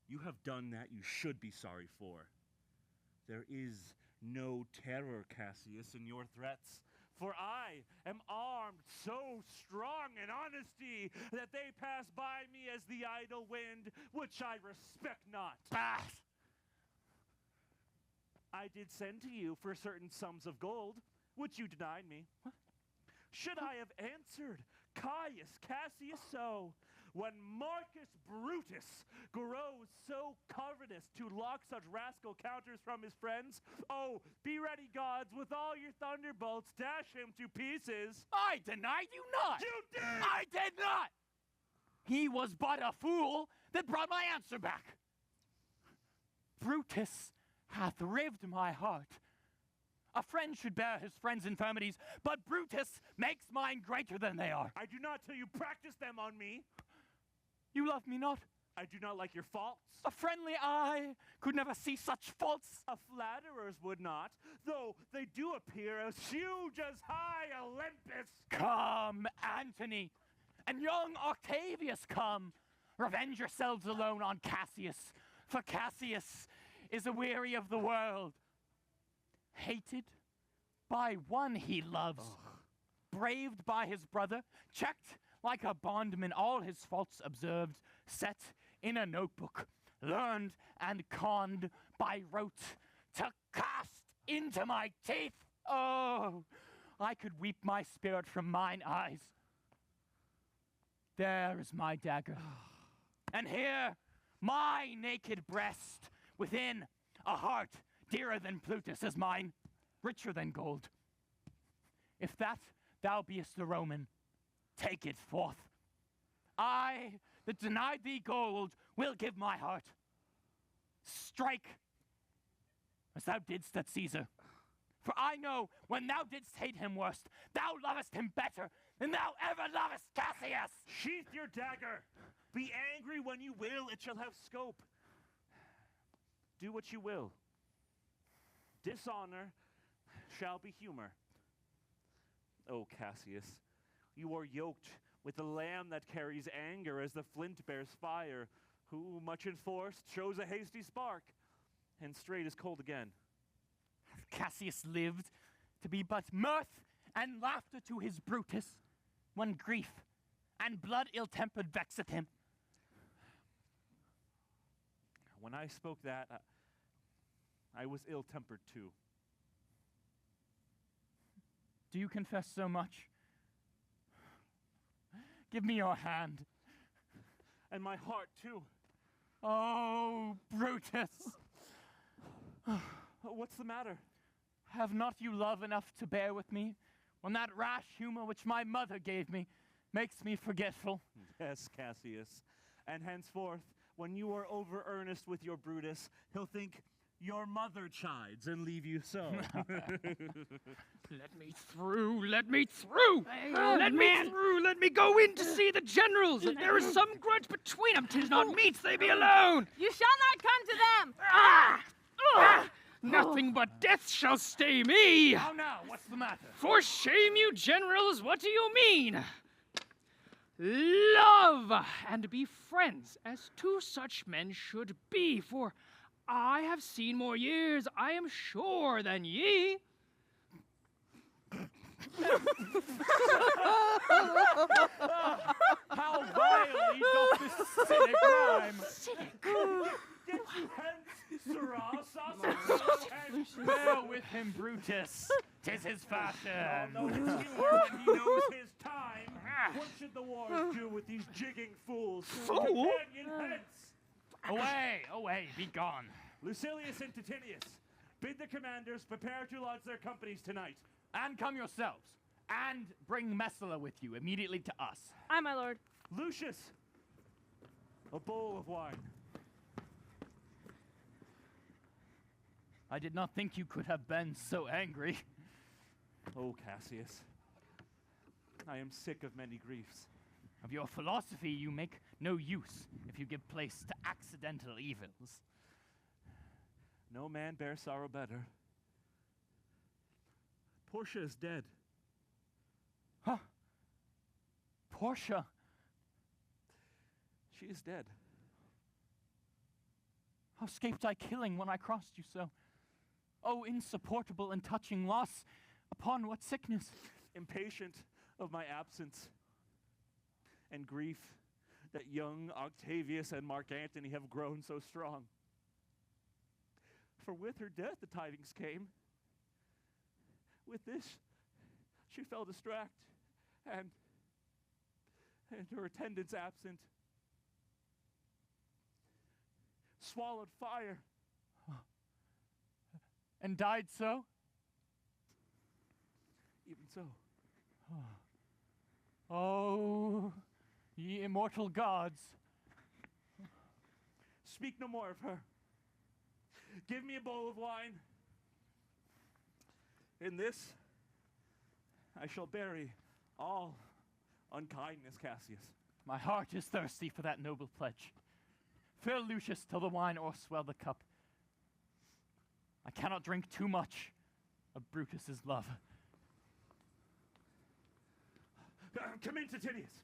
You have done that you should be sorry for. There is no terror, Cassius, in your threats. For I am armed so strong in honesty that they pass by me as the idle wind, which I respect not. Bah! I did send to you for certain sums of gold, which you denied me. Should I have answered Caius Cassius so, when Marcus Brutus grows so covetous to lock such rascal counters from his friends? Oh, be ready, gods, with all your thunderbolts, dash him to pieces. I denied you not! You did! I did not! He was but a fool that brought my answer back. Brutus hath rived my heart. A friend should bear his friend's infirmities, but Brutus makes mine greater than they are. I do not till you practice them on me. You love me not? I do not like your faults. A friendly eye could never see such faults. A flatterer's would not, though they do appear as huge as high Olympus. Come, Antony, and young Octavius, come. Revenge yourselves alone on Cassius, for Cassius is aweary of the world. Hated by one he loves, braved by his brother, checked like a bondman, all his faults observed, set in a notebook, learned and conned by rote, to cast into my teeth. Oh, I could weep my spirit from mine eyes. There is my dagger, and here my naked breast, within a heart dearer than Plutus is mine, richer than gold. If that thou beest the Roman, take it forth. I that denied thee gold will give my heart. Strike, as thou didst at Caesar. For I know when thou didst hate him worst, thou lovest him better than thou ever lovest Cassius. Sheath your dagger. Be angry when you will, it shall have scope. Do what you will. Dishonor shall be humor. O Cassius, you are yoked with the lamb that carries anger as the flint bears fire, who, much enforced, shows a hasty spark, and straight is cold again. Hath Cassius lived to be but mirth and laughter to his Brutus, when grief and blood ill-tempered vexeth him? When I spoke that, I was ill-tempered too. Do you confess so much? Give me your hand. And my heart too. Oh, Brutus. What's the matter? Have not you love enough to bear with me, when that rash humor which my mother gave me makes me forgetful? Yes, Cassius. And henceforth, when you are over earnest with your Brutus, he'll think your mother chides and leave you so. Let me through, let me through! Let me through, let me go in to see the generals! There is some grudge between them, 'tis not meet they be alone! You shall not come to them! Nothing but death shall stay me! How now? What's the matter? For shame, you generals, what do you mean? Love and be friends, as two such men should be, for I have seen more years, I am sure, than ye. How vilely doth this cynic rhyme! Get you hence, Sirrah, sausage! Bear with him, Brutus. 'Tis his fashion. No humor when he knows his time. What should the wars do with these jigging fools? Fool? Companion hence! Away, be gone. Lucilius and Titinius, bid the commanders prepare to lodge their companies tonight. And come yourselves, and bring Messala with you immediately to us. Aye, my lord. Lucius, a bowl of wine. I did not think you could have been so angry. Oh, Cassius, I am sick of many griefs. Of your philosophy you make no use if you give place to accidental evils. No man bears sorrow better. Portia is dead. Huh? Portia? She is dead. How escaped I killing when I crossed you so? Oh, insupportable and touching loss! Upon what sickness? Impatient of my absence and grief that young Octavius and Mark Antony have grown so strong. For with her death the tidings came. With this, she fell distract, and her attendants absent. Swallowed fire. And died so? Even so. Oh, ye immortal gods. Speak no more of her. Give me a bowl of wine. In this, I shall bury all unkindness, Cassius. My heart is thirsty for that noble pledge. Fill, Lucius, till the wine o'erswell the cup. I cannot drink too much of Brutus's love. Come in, Titinius.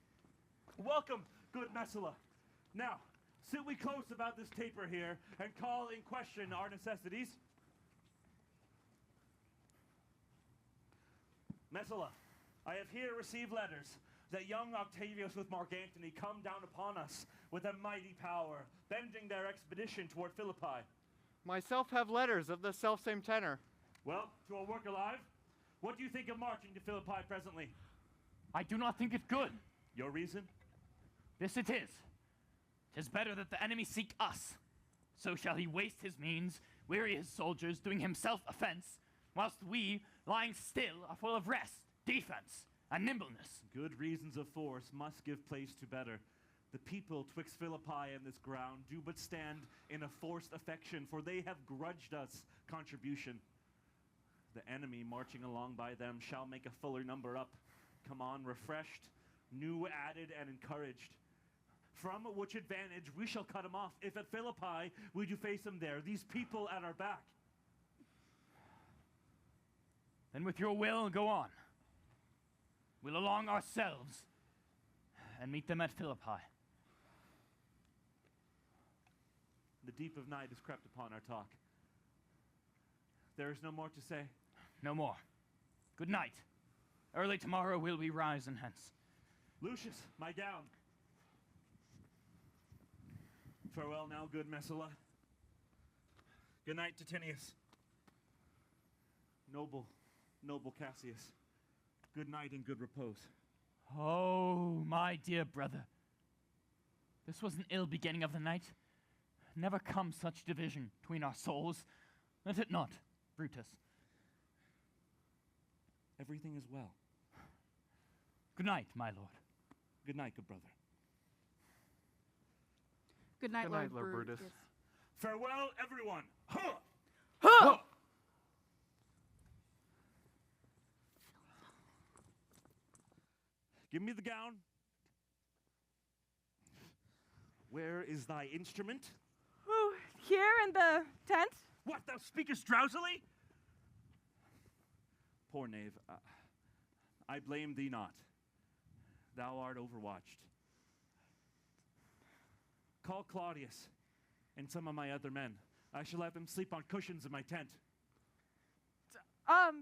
Welcome, good Messala. Now, sit we close about this taper here and call in question our necessities. Messala, I have here received letters that young Octavius with Mark Antony come down upon us with a mighty power, bending their expedition toward Philippi. Myself have letters of the selfsame tenor. Well, to a work alive, what do you think of marching to Philippi presently? I do not think it good. Your reason? This it is. 'Tis better that the enemy seek us. So shall he waste his means, weary his soldiers, doing himself offense, whilst we, lying still, are full of rest, defense, and nimbleness. Good reasons of force must give place to better. The people twixt Philippi and this ground do but stand in a forced affection, for they have grudged us contribution. The enemy marching along by them shall make a fuller number up. Come on, refreshed, new added, and encouraged. From which advantage we shall cut him off, if at Philippi we do face him there, these people at our back. Then with your will, go on. We'll along ourselves and meet them at Philippi. The deep of night has crept upon our talk. There is no more to say. No more. Good night. Early tomorrow will we rise and hence. Lucius, my gown. Farewell now, good Messala. Good night, Titinius. Noble Cassius. Good night and good repose. Oh, my dear brother. This was an ill beginning of the night. Never come such division between our souls. Let it not, Brutus. everything is well. Good night, my lord. Good night, good brother. Good night, Good Lord, night, Lord Brutus. Brutus. Farewell, everyone. Huh! Huh! Give me the gown. Where is thy instrument? Ooh, here in the tent? What, thou speakest drowsily? Poor knave, I blame thee not. Thou art overwatched. Call Claudius and some of my other men. I shall have them sleep on cushions in my tent. Varro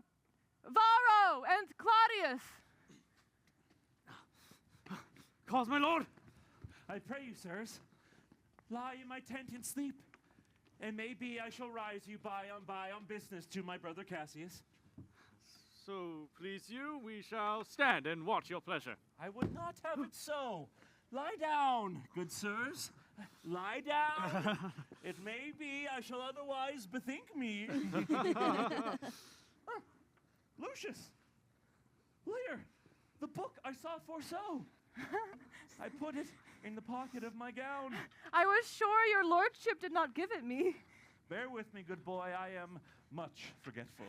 and Claudius! Cause my lord! I pray you, sirs, lie in my tent and sleep, and maybe I shall rise you by on business to my brother Cassius. So, please you, we shall stand and watch your pleasure. I would not have it so. Lie down, good sirs. Lie down. It may be I shall otherwise bethink me. Lucius! Lear! The book I saw foreso. I put it in the pocket of my gown. I was sure your lordship did not give it me. Bear with me, good boy, I am much forgetful.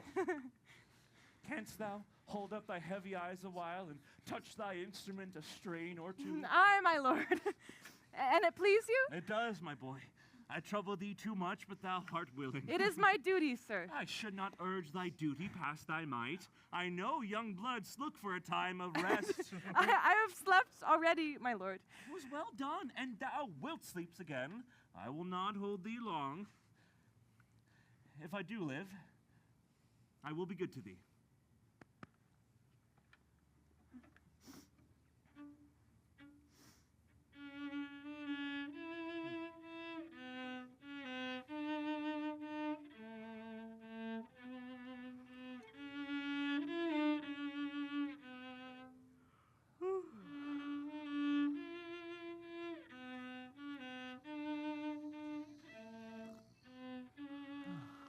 Canst thou hold up thy heavy eyes a while and touch thy instrument a strain or two? Aye, my lord. And it please you? It does, my boy. I trouble thee too much, but thou art willing. It is my duty, sir. I should not urge thy duty past thy might. I know young bloods look for a time of rest. I have slept already, my lord. It was well done, and thou wilt sleep again. I will not hold thee long. If I do live, I will be good to thee.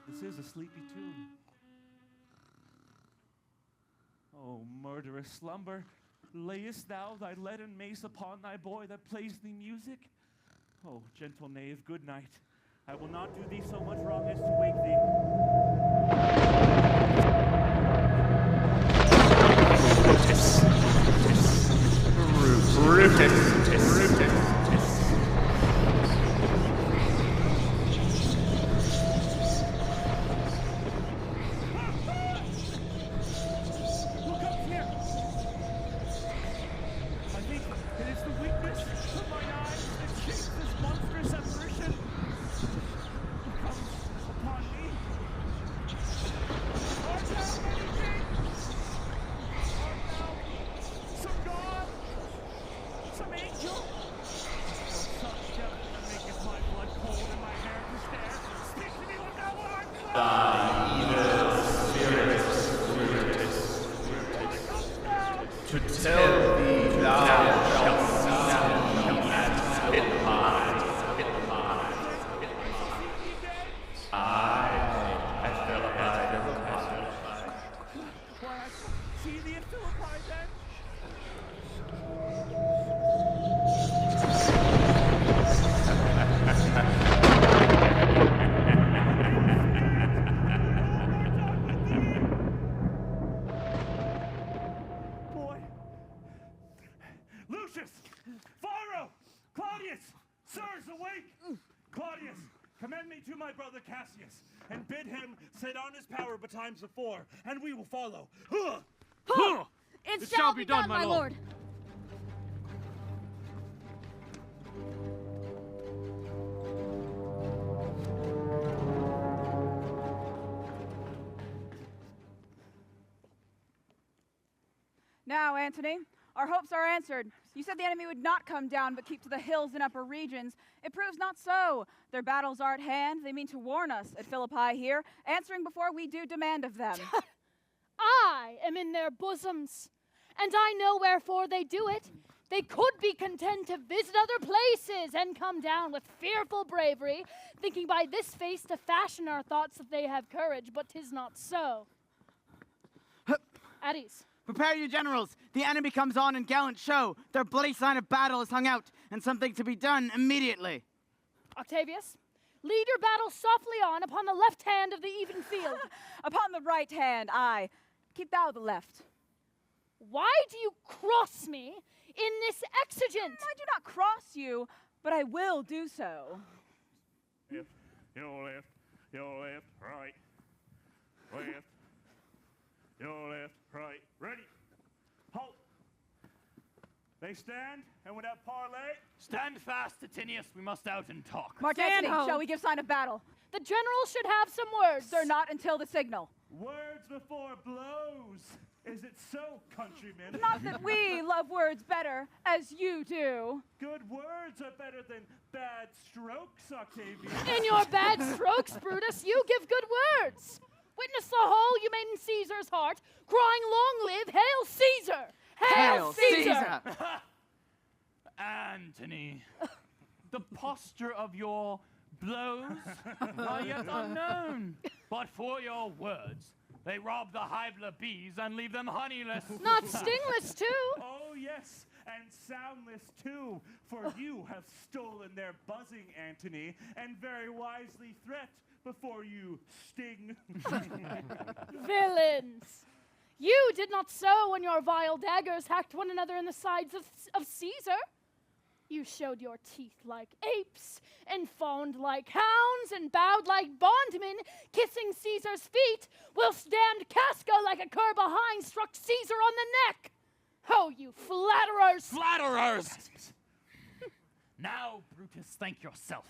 This is a sleepy tune. Oh, murderous slumber, layest thou thy leaden mace upon thy boy that plays thee music? Oh, gentle knave, good night. I will not do thee so much wrong as to wake Brutus. Cassius, and bid him sit on his power betimes before, and we will follow. It shall be done, my lord. Now, Antony, our hopes are answered. You said the enemy would not come down, but keep to the hills and upper regions. It proves not so. Their battles are at hand. They mean to warn us at Philippi here, answering before we do demand of them. I am in their bosoms, and I know wherefore they do it. They could be content to visit other places and come down with fearful bravery, thinking by this face to fashion our thoughts that they have courage, but 'tis not so. At ease. Prepare you, generals. The enemy comes on in gallant show. Their bloody sign of battle is hung out, and something to be done immediately. Octavius, lead your battle softly on upon the left hand of the even field. Upon the right hand, I. Keep thou the left. Why do you cross me in this exigent? I do not cross you, but I will do so. Left, your left, right. Left, your left, right. Ready. Halt. They stand, and without parley. Stand fast, Titinius. We must out and talk. Mark Stand Antony, home. shall we give sign of battle? The general should have some words. Sir, not until the signal. Words before blows. Is it so, countrymen? Not that we love words better, as you do. Good words are better than bad strokes, Octavius. In your bad strokes, Brutus, you give good words. Witness the whole you made in Caesar's heart, crying, long live, hail Caesar! Hail Caesar! Antony, the posture of your blows are yet unknown, but for your words, they rob the hiveler bees and leave them honeyless. Not stingless, too. Oh, yes, and soundless, too, for you have stolen their buzzing, Antony, and very wisely threat before you sting. Villains! You did not sow when your vile daggers hacked one another in the sides of Caesar. You showed your teeth like apes, and fawned like hounds, and bowed like bondmen, kissing Caesar's feet, whilst damned Casca like a cur behind struck Caesar on the neck. Oh, you flatterers! Flatterers! Now, Brutus, thank yourself.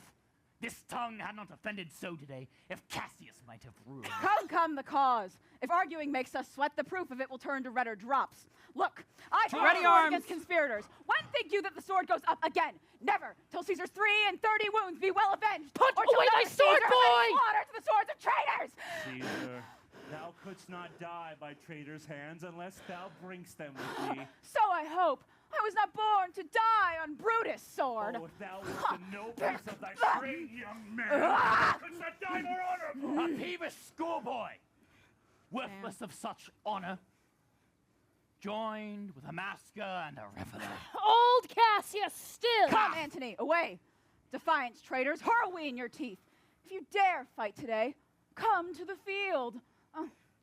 This tongue had not offended so today, if Cassius might have ruled. Come the cause. If arguing makes us sweat, the proof of it will turn to redder drops. Look, I draw Ready the sword arms. against conspirators. When think you that the sword goes up again? Never, till Caesar's 3 and 30 wounds be well avenged. Put or till away thy another sword, Caesar boy! lay slaughter to the swords of traitors. Caesar, thou couldst not die by traitors' hands unless thou bringst them with thee. So I hope. I was not born to die on Brutus' sword. Oh, if thou wert the noblest of thy trained young men, thou couldst not die more honorable. A peevish schoolboy, worthless of such honor, joined with a masker and a reveler. Old Cassius still! Come, Antony, away. Defiance, traitors, hurl we in your teeth. If you dare fight today, come to the field.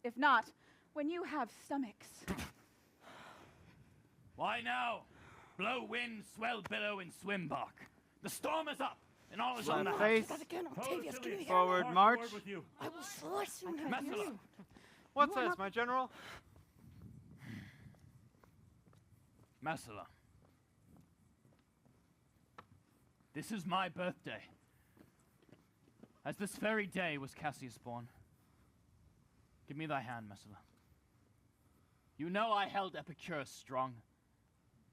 If not, when you have stomachs. Why now? Blow wind, swell billow, and swim bark. The storm is up, and all is on the Face. That again, Octavius, can you hear? Forward Mark, march. word with you. I will slice you. Messala. What's this, my general? Messala. This is my birthday. As this very day was Cassius born. Give me thy hand, Messala. You know I held Epicurus strong,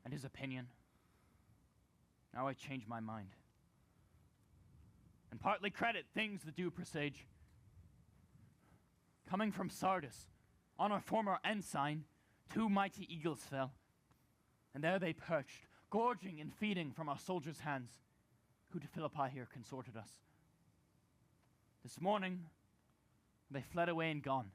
and his opinion. Now I change my mind. And partly credit things that do presage. Coming from Sardis, on our former ensign, 2 mighty eagles fell. And there they perched, gorging and feeding from our soldiers' hands, who to Philippi here consorted us. This morning, they fled away and gone.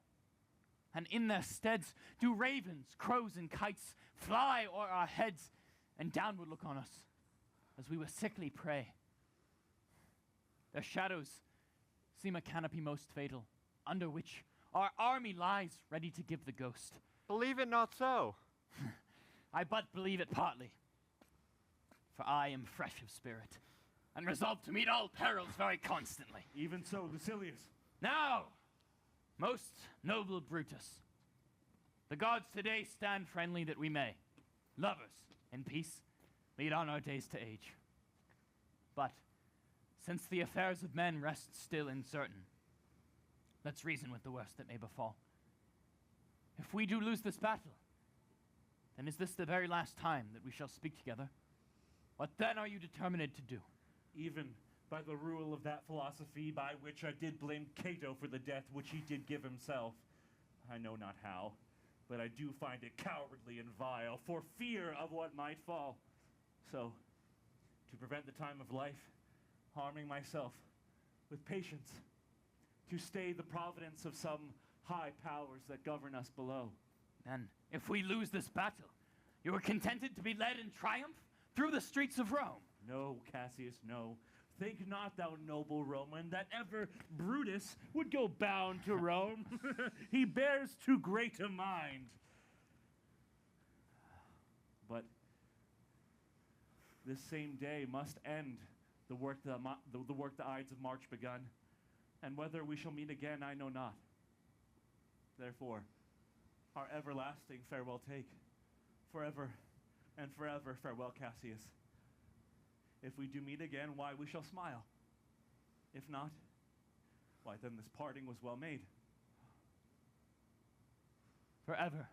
And in their steads do ravens, crows, and kites fly o'er our heads and downward look on us, as we were sickly prey. Their shadows seem a canopy most fatal, under which our army lies ready to give the ghost. Believe it not so. I but believe it partly, for I am fresh of spirit, and resolved to meet all perils very constantly. Even so, Lucilius. Now, most noble Brutus, the gods today stand friendly that we may, lovers in peace, lead on our days to age. But since the affairs of men rest still uncertain, let's reason with the worst that may befall. If we do lose this battle, then is this the very last time that we shall speak together? What then are you determined to do? Even by the rule of that philosophy by which I did blame Cato for the death which he did give himself. I know not how, but I do find it cowardly and vile, for fear of what might fall. So, to prevent the time of life, arming myself with patience, to stay the providence of some high powers that govern us below. Then, if we lose this battle, you are contented to be led in triumph through the streets of Rome. No, Cassius, no. Think not, thou noble Roman, that ever Brutus would go bound to Rome. He bears too great a mind. But this same day must end the work the Ides of March begun, and whether we shall meet again, I know not. Therefore, our everlasting farewell take, forever and forever farewell, Cassius. If we do meet again, why, we shall smile. If not, why, then this parting was well made. Forever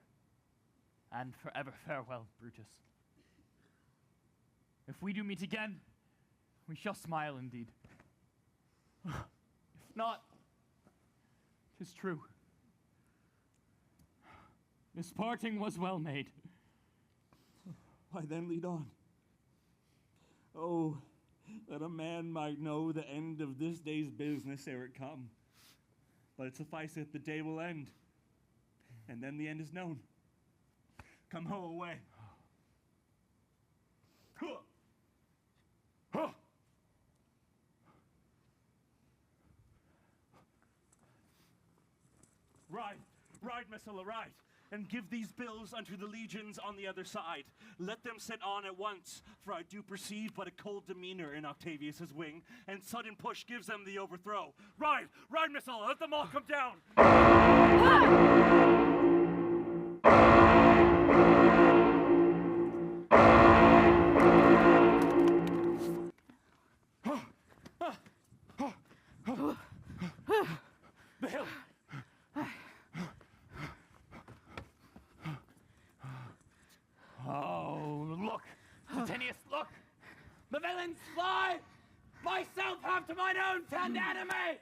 and forever farewell, Brutus. If we do meet again, we shall smile indeed. If not, 'tis true. This parting was well made. Why then lead on. Oh, that a man might know the end of this day's business ere it come. But it sufficeth, the day will end, and then the end is known. Come ho away. Ride, Messala, ride, and give these bills unto the legions on the other side. Let them set on at once, for I do perceive but a cold demeanor in Octavius's wing, and sudden push gives them the overthrow. Ride, Messala, let them all come down. The hill. Oh, look! Titinius, look! The villains fly! Myself have to mine own tend enemy!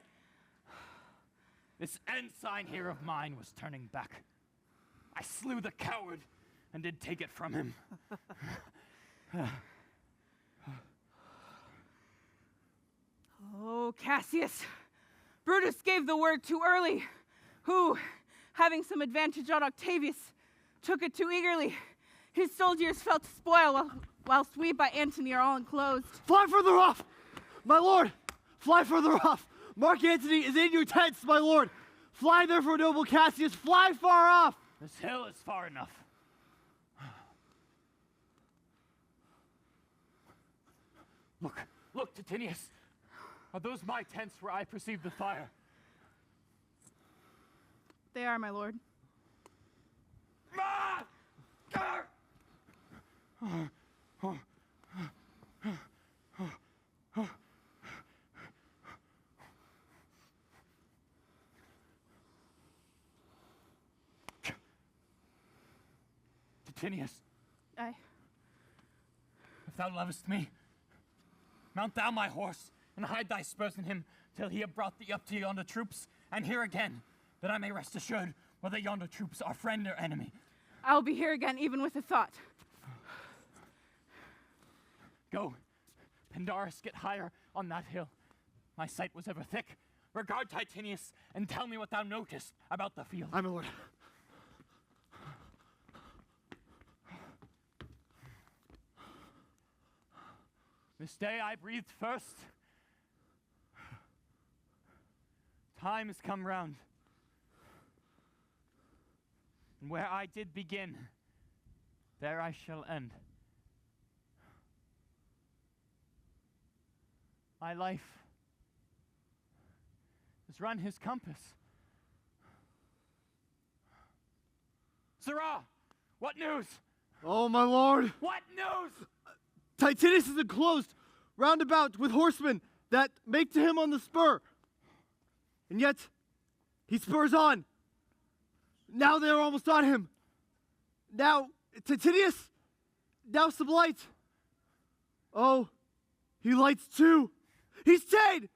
This ensign here of mine was turning back. I slew the coward and did take it from him. Oh, Cassius. Brutus gave the word too early. Who, having some advantage on Octavius, took it too eagerly. His soldiers fell to spoil, whilst we by Antony are all enclosed. Fly further off! My lord! Fly further off! Mark Antony is in your tents, my lord! Fly therefore, noble Cassius, fly far off! This hill is far enough. Look, Titinius. Are those my tents where I perceive the fire? They are, my lord. Titinius. Aye. If thou lovest me, mount thou my horse, and hide thy spurs in him, till he have brought thee up to yonder troops, and here again, that I may rest assured whether yonder troops are friend or enemy. I'll be here again, even with a thought. Go, Pandarus, get higher on that hill. My sight was ever thick. Regard Titinius, and tell me what thou notest about the field. Aye, my lord. This day I breathed first. Time has come round. And where I did begin, there I shall end. My life has run his compass. Sirrah, what news? Oh, my lord! What news? Titinius is enclosed round about with horsemen that make to him on the spur. And yet, he spurs on. Now they are almost on him. Now, Titinius, now sublight. Oh, he lights too. He's stayed.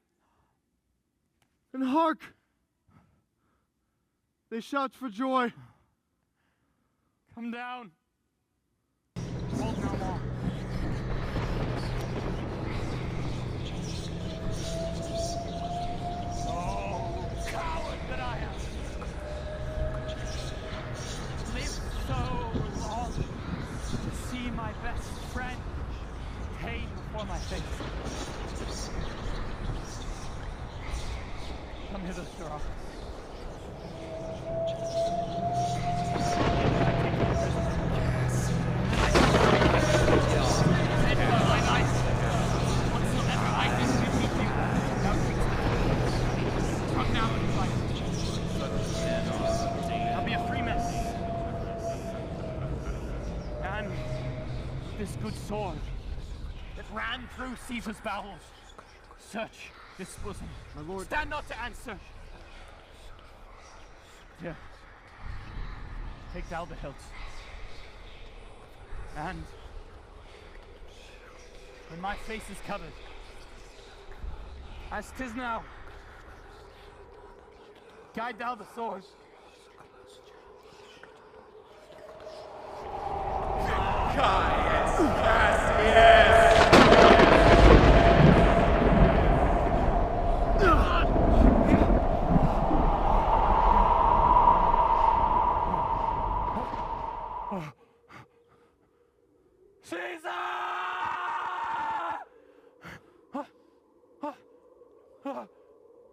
And hark, they shout for joy. Come down. Hold no more. Oh, coward that I am! Live before my face. Come hither, Sirrah. I'll be a free man. And this good sword that ran through Caesar's bowels, search this bosom. My lord. Stand not to answer. Here. Take thou the hilt. And when my face is covered, as 'tis now, guide thou the sword.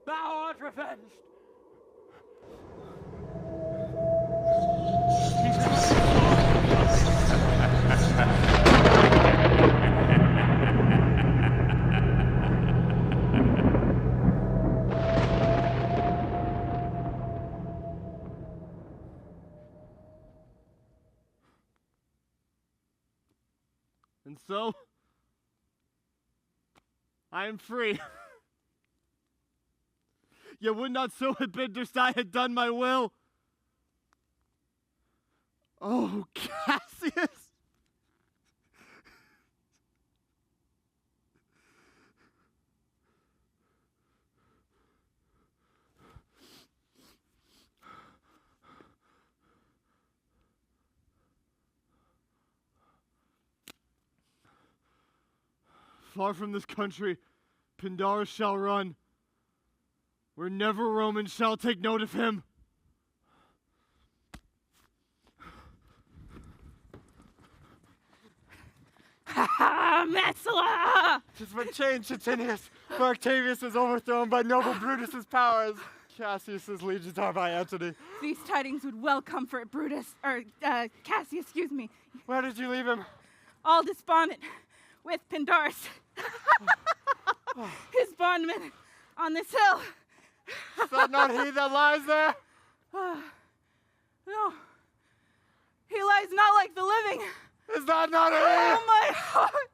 Thou art revenged. And so, I am free. Yet would not so have been if I had done my will. Oh, Cassius! Far from this country, Pindarus shall run, where never Roman shall take note of him. Ha ha, Messala! 'Tis but change, Titinius, for Octavius was overthrown by noble Brutus's powers. Cassius's legions are by Antony. These tidings would well comfort Brutus, or Cassius, excuse me. Where did you leave him? All despondent with Pindarus, his bondman, on this hill. Is that not he that lies there? No. He lies not like the living. Is that not he? Oh, my heart.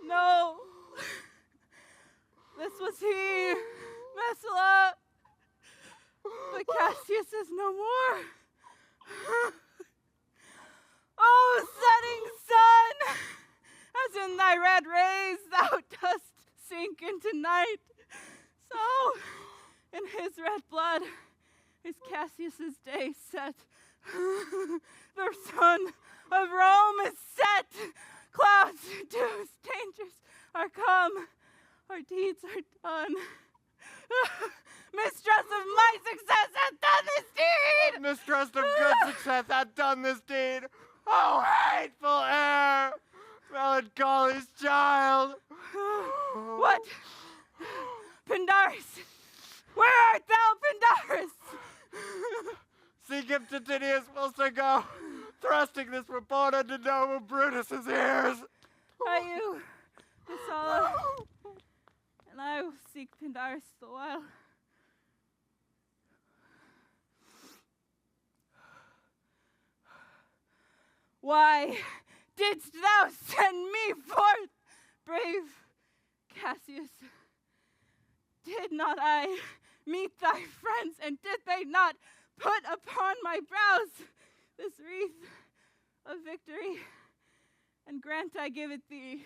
No. This was he, Messala. But Cassius is no more. Oh, setting sun, as in thy red rays thou dost sink into night, so in his red blood is Cassius's day set. The sun of Rome is set. Clouds, dews, dangers are come. Our deeds are done. Mistrust of my success hath done this deed! Mistrust of good success hath done this deed! Oh, hateful heir! Melancholy's child! What? Pindarus! Where art thou, Pindarus? Seek him, Titinius, whilst I go, thrusting this report unto noble Brutus's ears! Are you, Messala? And I will seek Pindarus the while. Why didst thou send me forth, brave Cassius? Did not I meet thy friends, and did they not put upon my brows this wreath of victory? And grant I give it thee.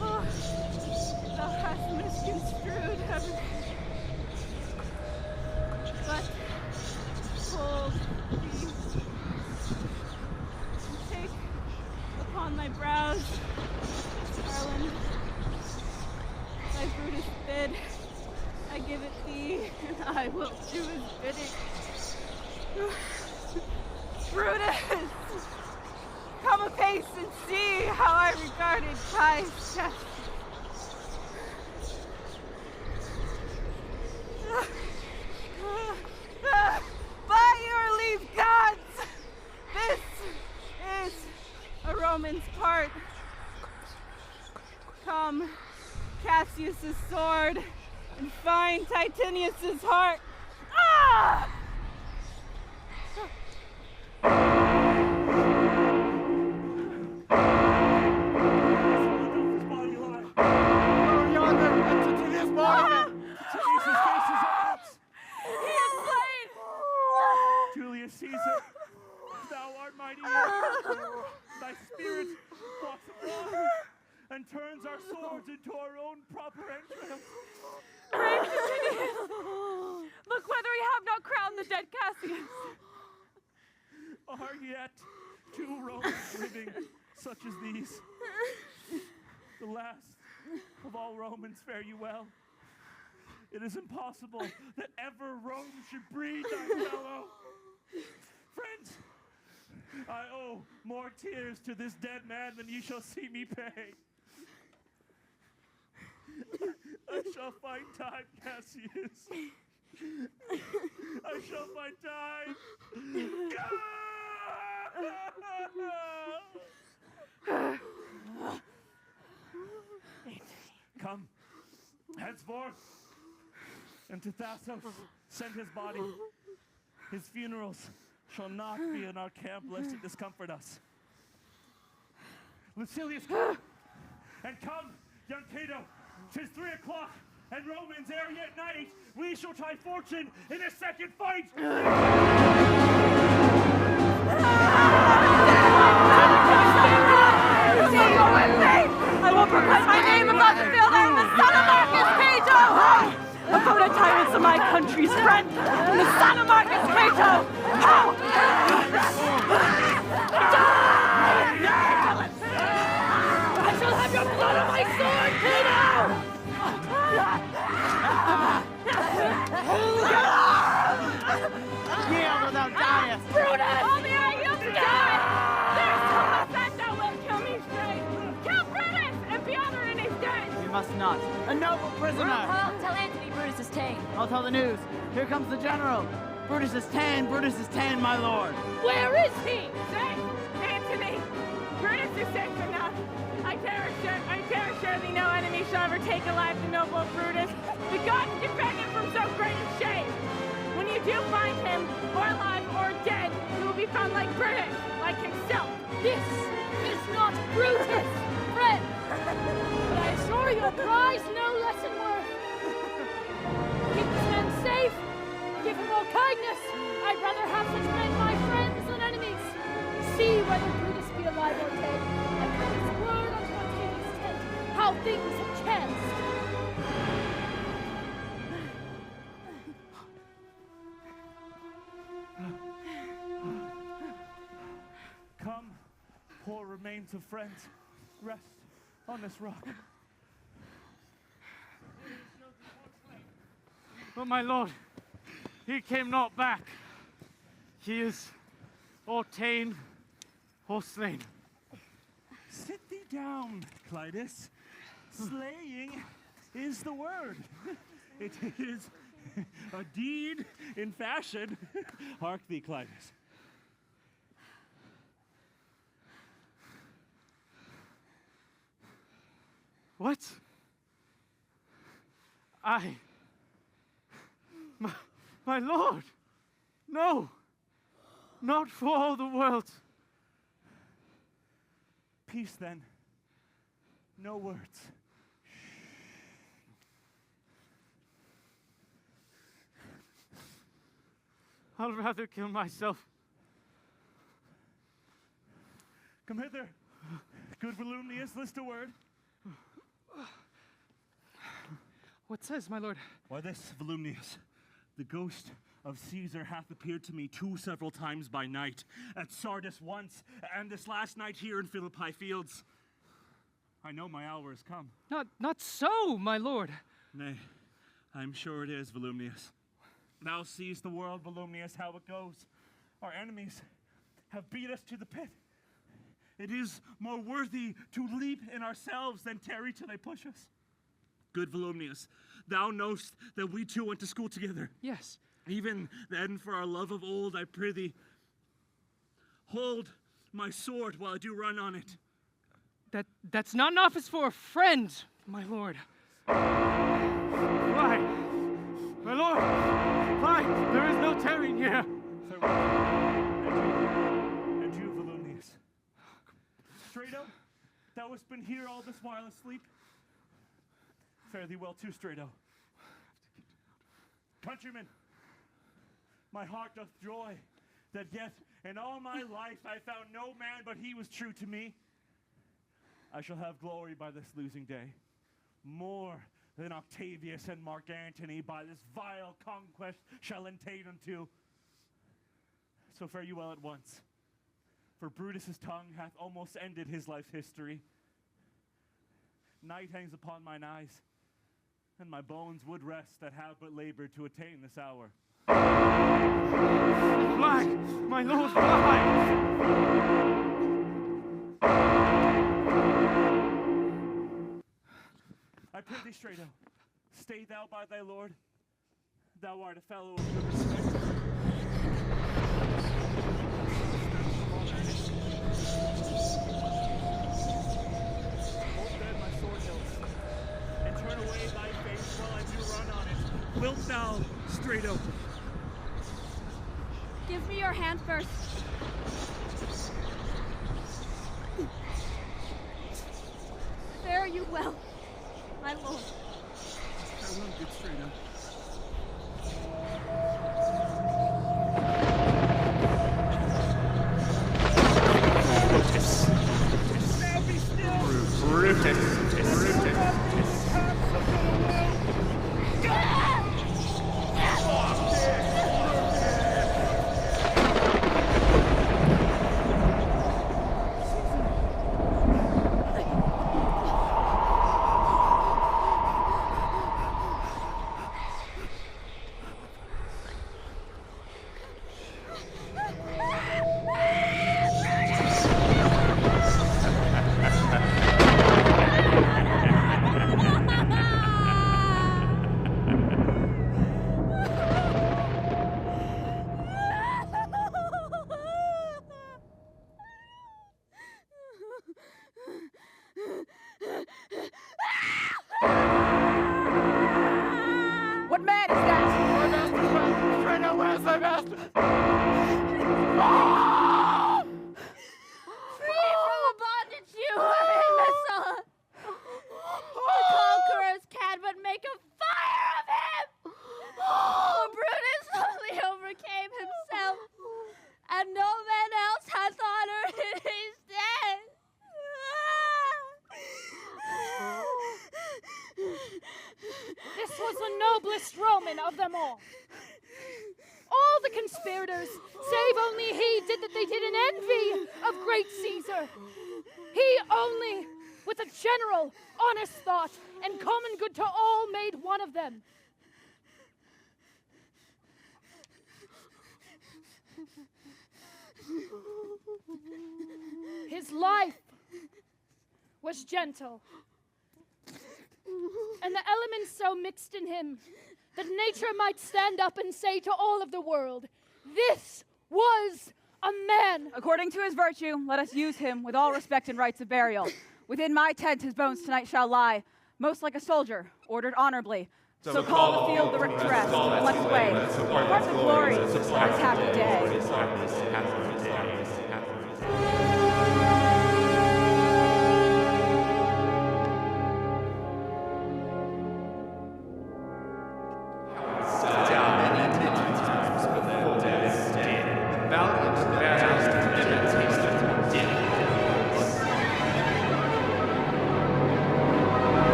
Alas, thou hast misconstrued everything. But hold thee, and take upon thy brows, Arlen, thy Brutus bid. Vexed, I give it thee. I will do his bidding. Brutus, come apace and see how I regarded Caius Cassius. By your leave, gods, this is a Roman's part. Come, Cassius's sword, and find Titinius's heart. Ah! Julius Caesar, thou art mighty yet. Thy spirit walks abroad and turns our swords into our own proper entrails. Brave Titinius, look whether we have not crowned the dead Cassius. Are yet 2 Romans living such as these? The last of all Romans, fare you well. It is impossible that ever Rome should breed thy fellow. Friends, I owe more tears to this dead man than ye shall see me pay. I shall find time, Cassius. I shall find time. Come, henceforth, and to Thassos send his body. His funerals shall not be in our camp, lest it discomfort us. Lucilius, come! And come, young Cato, 'tis 3 o'clock, and Romans ere yet night, we shall try fortune in a second fight! I will proclaim my name above the field. I am the son of Marcus Cato! A vote of tyrants of my country's friend, and the son of Marcus Cato! How? I shall have your blood on my sword, Cato! Yield or thou diest! Brutus! Only I yield to die! There's so much that thou wilt kill me straight! Kill Brutus, and be honored in his death! You must not. A noble prisoner! RuPaul, tell Antony Brutus is ta'en. I'll tell the news. Here comes the general. Brutus is ta'en, Brutus is ta'en, my lord. Where is he? Safe, Antony! Brutus is safe enough. I dare assure thee no enemy shall ever take alive the noble Brutus. The gods defend him from so great a shame. When you do find him, or alive or dead, he will be found like Brutus, like himself. This is not Brutus, friend. But I assure you a prize no less in worth. Keep this man safe. Give him all kindness. I'd rather have such men my friends than enemies. See whether Brutus be alive or dead, and bring his word unto Octavius' tent, how things have chanced. Come, poor remains of friends, rest on this rock. But my lord, he came not back. He is or ta'en or slain. Sit thee down, Clitus. Slaying is the word. It is a deed in fashion. Hark thee, Clitus. What? My lord! No! Not for all the world. Peace then. No words. I'll rather kill myself. Come hither. Good Volumnius, list a word. What says, my lord? Why this, Volumnius, the ghost of Caesar hath appeared to me 2 several times by night, at Sardis once, and this last night here in Philippi fields. I know my hour has come. Not so, my lord. Nay, I'm sure it is, Volumnius. Thou seest the world, Volumnius, how it goes. Our enemies have beat us to the pit. It is more worthy to leap in ourselves than tarry till they push us. Good Volumnius, thou knowst that we two went to school together. Yes. Even then, for our love of old, I prithee, hold my sword while I do run on it. That's not an office for a friend, my lord. Fly! My lord! Fly! There is no tarrying here! And you, Volumnius. Strato, thou hast been here all this while asleep. Fare thee well too, Strato. Countrymen, my heart doth joy that yet in all my life I found no man but he was true to me. I shall have glory by this losing day, more than Octavius and Mark Antony by this vile conquest shall attain unto. So fare you well at once, for Brutus's tongue hath almost ended his life's history. Night hangs upon mine eyes, and my bones would rest that have but labored to attain this hour. Fly! My lord, fly! I prithee, Strato, stay thou by thy lord. Thou art a fellow of good respect. Hold then my sword hilts, and turn away thy face while I do run on it. Wilt thou, Strato? Give me your hand first. Fare you well, my lord. Farewell, good Strato. Brutus. Now be still. Brutus. What man is that? My master! Strato, where's my master? Free from the bondage you are in, Messala. The conquerors can but make a fire of him. For Brutus only overcame himself, and no man else has honor in his death. This was the noblest Roman of them all. All the conspirators, save only he, did that they did in envy of great Caesar. He only, with a general, honest thought, and common good to all, made one of them. His life was gentle, and the elements so mixed in him that nature might stand up and say to all of the world, this was a man. According to his virtue, let us use him with all respect and rights of burial. Within my tent his bones tonight shall lie, most like a soldier, ordered honorably. So call the field the rest, and let's away. Part the glory of this happy day.